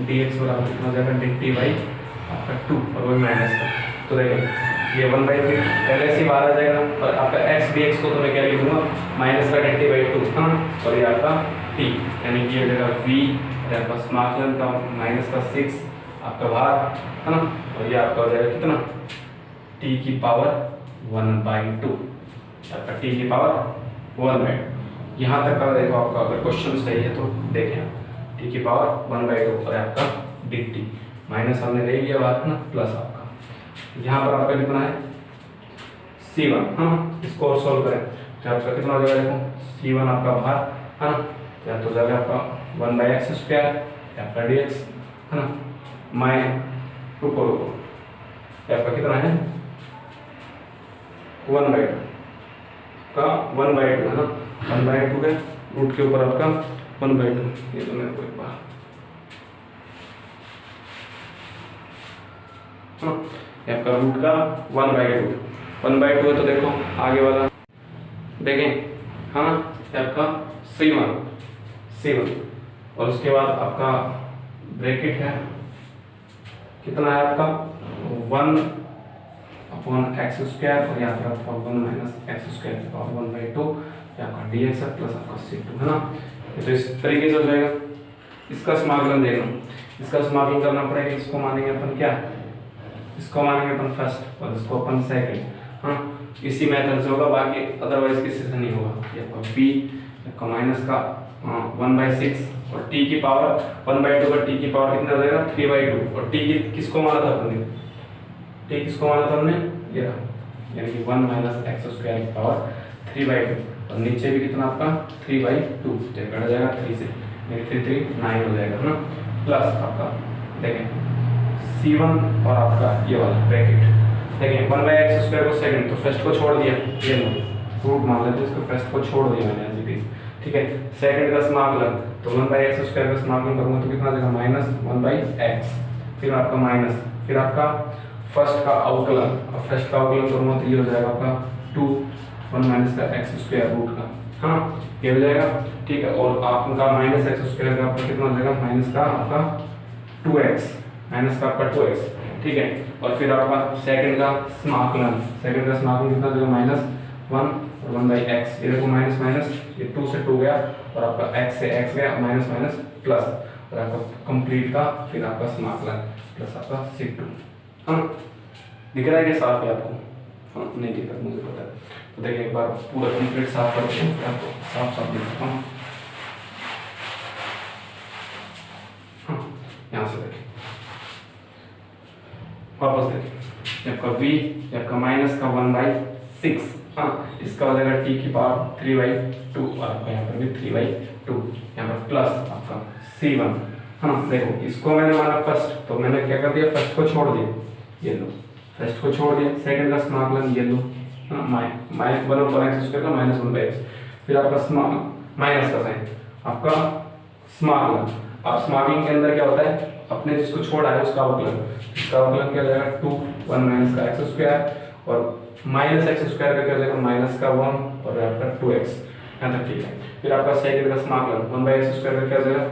dx बराबर कितना जाएगा dt बाई आपका 2 और वही माइनस का, तो देखिए ये 1/3 पहले से बाहर आ जाएगा और आपका x dx को तो मैं क्या लिखूंगा माइनस का dt बाई 2 हाँ, और ये आपका t, यानी कि ये जगह v और आपका स्मॉल का माइनस का 6 आपका बाहर है ना, और ये आपका हो जाएगा कितना t की पावर 1/2, आपका t की पावर 1/2। यहाँ तक का देखो आपका अगर क्वेश्चन सही है तो देखें आप t की पावर 1/2 और आपका dt माइनस हमने ले लिया बाहर ना प्लस आपका यहाँ पर आपका कितना है c1 हाँ, इसको और सोल्व करें तो आपका कितना हो जाएगा देखो c1 आपका बाहर है ना, या तो जाएगा आपका 1/x स्क्वायर आपका dx है ना, माइ रुको आपका कितना है 1/2 का 1/2 है ना, 1/2 है रूट के ऊपर आपका 1/2, ये तो मेरे को एक बार हाँ, ये आपका रूट का 1/2 है, तो देखो आगे वाला देखें हाँ, ये आपका c1 और उसके बाद आपका ब्रैकेट है कितना है आपका 1/x स्क्वायर और यहाँ पर आपका 1 माइनस एक्स स्क्वायर की पावर 1/2 आपका dx है प्लस आपका c2 है ना। तो इस तरीके से हो जाएगा। इसका समाकलन देखना, इसका समाकलन करना पड़ेगा, इसको मानेंगे अपन क्या, इसको मानेंगे अपन फर्स्ट और इसको अपन सेकंड हाँ, इसी मेथड से होगा, बाकी अदरवाइज किसी से नहीं होगा। ये आपका b आपका माइनस का 1/6 और t की पावर 1/2 का t की पावर कितना हो जाएगा 3/2 और t की किसको माना था अपन ने, t किसको माना था हमने ये रहा, यानी कि 1 माइनस एक्स स्क्वायर की पावर 3/2 और नीचे भी कितना आपका 3/2 तो कट जाएगा 3 से, यानी 3 3 9 हो जाएगा ना, प्लस आपका देखें c1 और आपका ये वाला ब्रैकेट देखें 1/x स्क्वायर को सेकंड तो फर्स्ट को छोड़ दिया, ये लो रूट मान लेते हैं, इसको फर्स्ट को छोड़ दिया मैंने ऐसे भी, ठीक है। सेकंड का समाकलन तो 1/x स्क्वायर का समाकलन करूंगा तो कितना आ जाएगा माइनस 1/x, फिर आपका माइनस, फिर आपका फर्स्ट का अवकलन, और फर्स्ट का अवकलन करूंगा तो ये हो जाएगा आपका 2 1 माइनस का एक्स स्क्वायर रूट का हाँ ये हो जाएगा, ठीक है। और आपका माइनस एक्स स्क्वायर का आपका कितना हो जाएगा, माइनस का आपका 2x, माइनस का आपका 2x, ठीक है। और फिर आपका सेकंड का समाकलन, सेकंड का समाकलन कितना देगा, -1 और 1/x, ये देखो माइनस माइनस, ये 2 से 2 गया और आपका x से x गया, माइनस माइनस प्लस, और आपका कंप्लीट का फिर आपका समाकलन प्लस आपका sec2। हाँ दिख रहा है क्या साफ है आपको? हाँ नहीं दिख रहा, मुझे पता है। तो देखिए एक बार पूरा कंप्लीट साफ करके आपको साफ साफ दिखाता हूँ। हाँ यहाँ से देखिए, वापस देखिए, आपका v, आपका माइनस का 1/6, हाँ इसका हो जाएगा t की पावर 3/2, और आपका यहाँ पर भी 3/2, यहाँ पर प्लस आपका c1। हाँ देखो इसको मैंने माना फर्स्ट, तो मैंने क्या कर दिया, फर्स्ट को छोड़ दिया, ये लो फर्स्ट को छोड़ दिया, सेकंड का समाकलन ये लो, हाँ माइनस 1/x² का -1/x, फिर आपका माइनस का साइन, आपका समाकलन। अब समाकलन के अंदर क्या होता है, अपने जिसको छोड़ा है उसका अवकलन, इसका अवकलन क्या हो जाएगा 2 1 माइनस का x², और माइनस x² का क्या हो जाएगा, माइनस का 1 और आपका 2x, यहाँ तक ठीक है। फिर आपका सेकंड का समाकलन 1/x² का क्या हो जाएगा,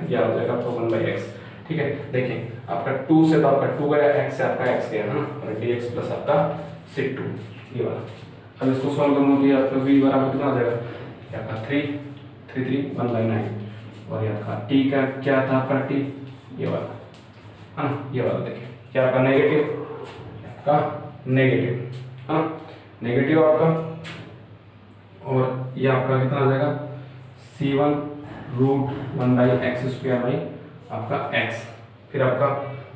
क्या हो जाएगा, तो 1/x, ठीक है। देखिए आपका 2 से तो आपका 2 गया, x से आपका x गया, हाँ, और dx प्लस आपका sec2, ये वाला। अब इसको सॉल्व करने के लिए आपका v बराबर कितना आ जाएगा, आपका 3 3 3 1/9, और ये आपका t का क्या था, आपका t ये वाला, हाँ ये वाला। देखिए क्या आपका नेगेटिव, आपका नेगेटिव, हाँ नेगेटिव आपका, और ये आपका कितना आ जाएगा, c1 √1/x² आपका x, फिर आपका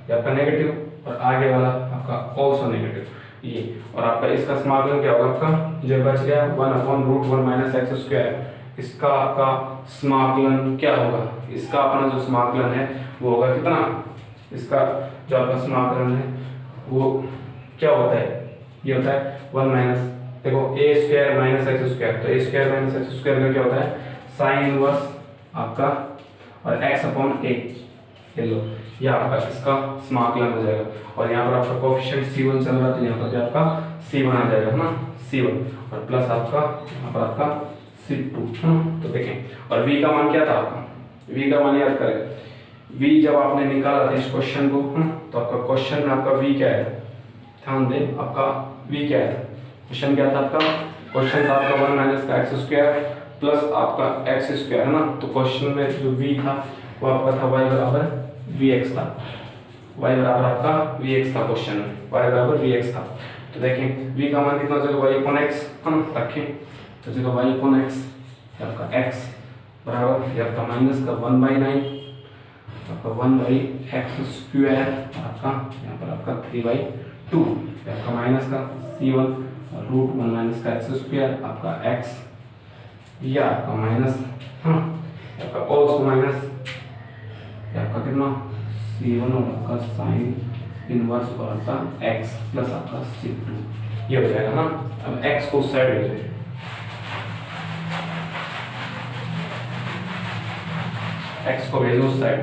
ये आपका नेगेटिव, और आगे वाला आपका ऑल्सो नेगेटिव, ये, और आपका इसका समाकलन क्या होगा, आपका जो बच गया 1/√1 - x², इसका आपका समाकलन क्या होगा, इसका अपना जो समाकलन है वो होगा कितना, इसका जो आपका समाकलन है वो क्या होता है, ये होता है 1 माइनस, देखो a² - x², तो a² - x² का क्या होता है, साइन इनवर्स आपका और x/a, ये लो, ये आपका इसका समाकलन हो जाएगा। और यहाँ पर आपका कोएफिशिएंट c1 चल रहा है, तो यहाँ पर भी आपका c1 आ जाएगा, है ना, c1, और प्लस आपका यहाँ पर आपका c2, है ना। तो देखें, और v का मान क्या था आपका, v का मान याद करें, v जब आपने निकाला था इस क्वेश्चन को, है ना, तो आपका क्वेश्चन में आपका v क्या है, ध्यान दें, आपका v क्या है, क्वेश्चन क्या था आपका, क्वेश्चन था आपका 1 माइनस का x² प्लस आपका x², है ना। तो क्वेश्चन में जो v था वो आपका था y बराबर vx था, y बराबर आपका vx था, क्वेश्चन में y बराबर vx था। तो देखें v का मान कितना जगह y/x, है ना, रखें तो जगह y/x, आपका x बराबर ये आपका माइनस का 1/9, आपका 1/x², आपका यहाँ पर आपका 3/2, आपका माइनस का c1 √1 - का x², आपका x, या आपका माइनस, हाँ आपका ऑल्सो माइनस, आपका कितना c1 और आपका साइन इनवर्स और आपका x प्लस आपका c2, ये हो जाएगा ना। अब x को साइड ले जाइए, x को भेजो साइड,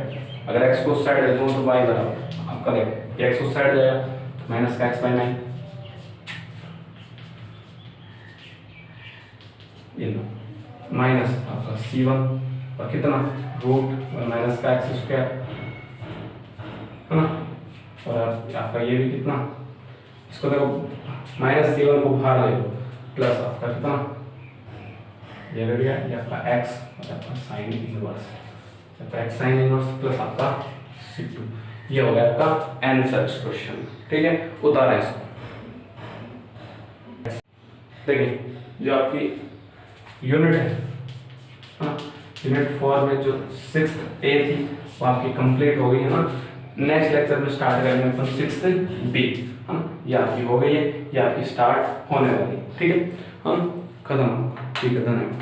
अगर x को साइड भेजो तो y बराबर आपका देखो ये x को साइड जाएगा तो माइनस का x/9, ये लो, माइनस आपका c1 और कितना √1 - का x², है ना, और आपका ये भी कितना, इसको देखो माइनस c1 को बाहर ले लो, प्लस आपका कितना ये रह गया, ये आपका x और आपका साइन इनवर्स, आपका x साइन इनवर्स प्लस आपका c2, ये हो गया आपका आंसर क्वेश्चन, ठीक है। उतारें इसको, देखिए जो आपकी यूनिट है, हाँ यूनिट 4 में जो 6th A थी वो आपकी कंप्लीट हो गई है ना। नेक्स्ट लेक्चर में स्टार्ट करेंगे अपन 6th B, हाँ ये आपकी हो गई है, ये आपकी स्टार्ट होने वाली है, ठीक है, हाँ खत्म, ठीक है, धन्यवाद।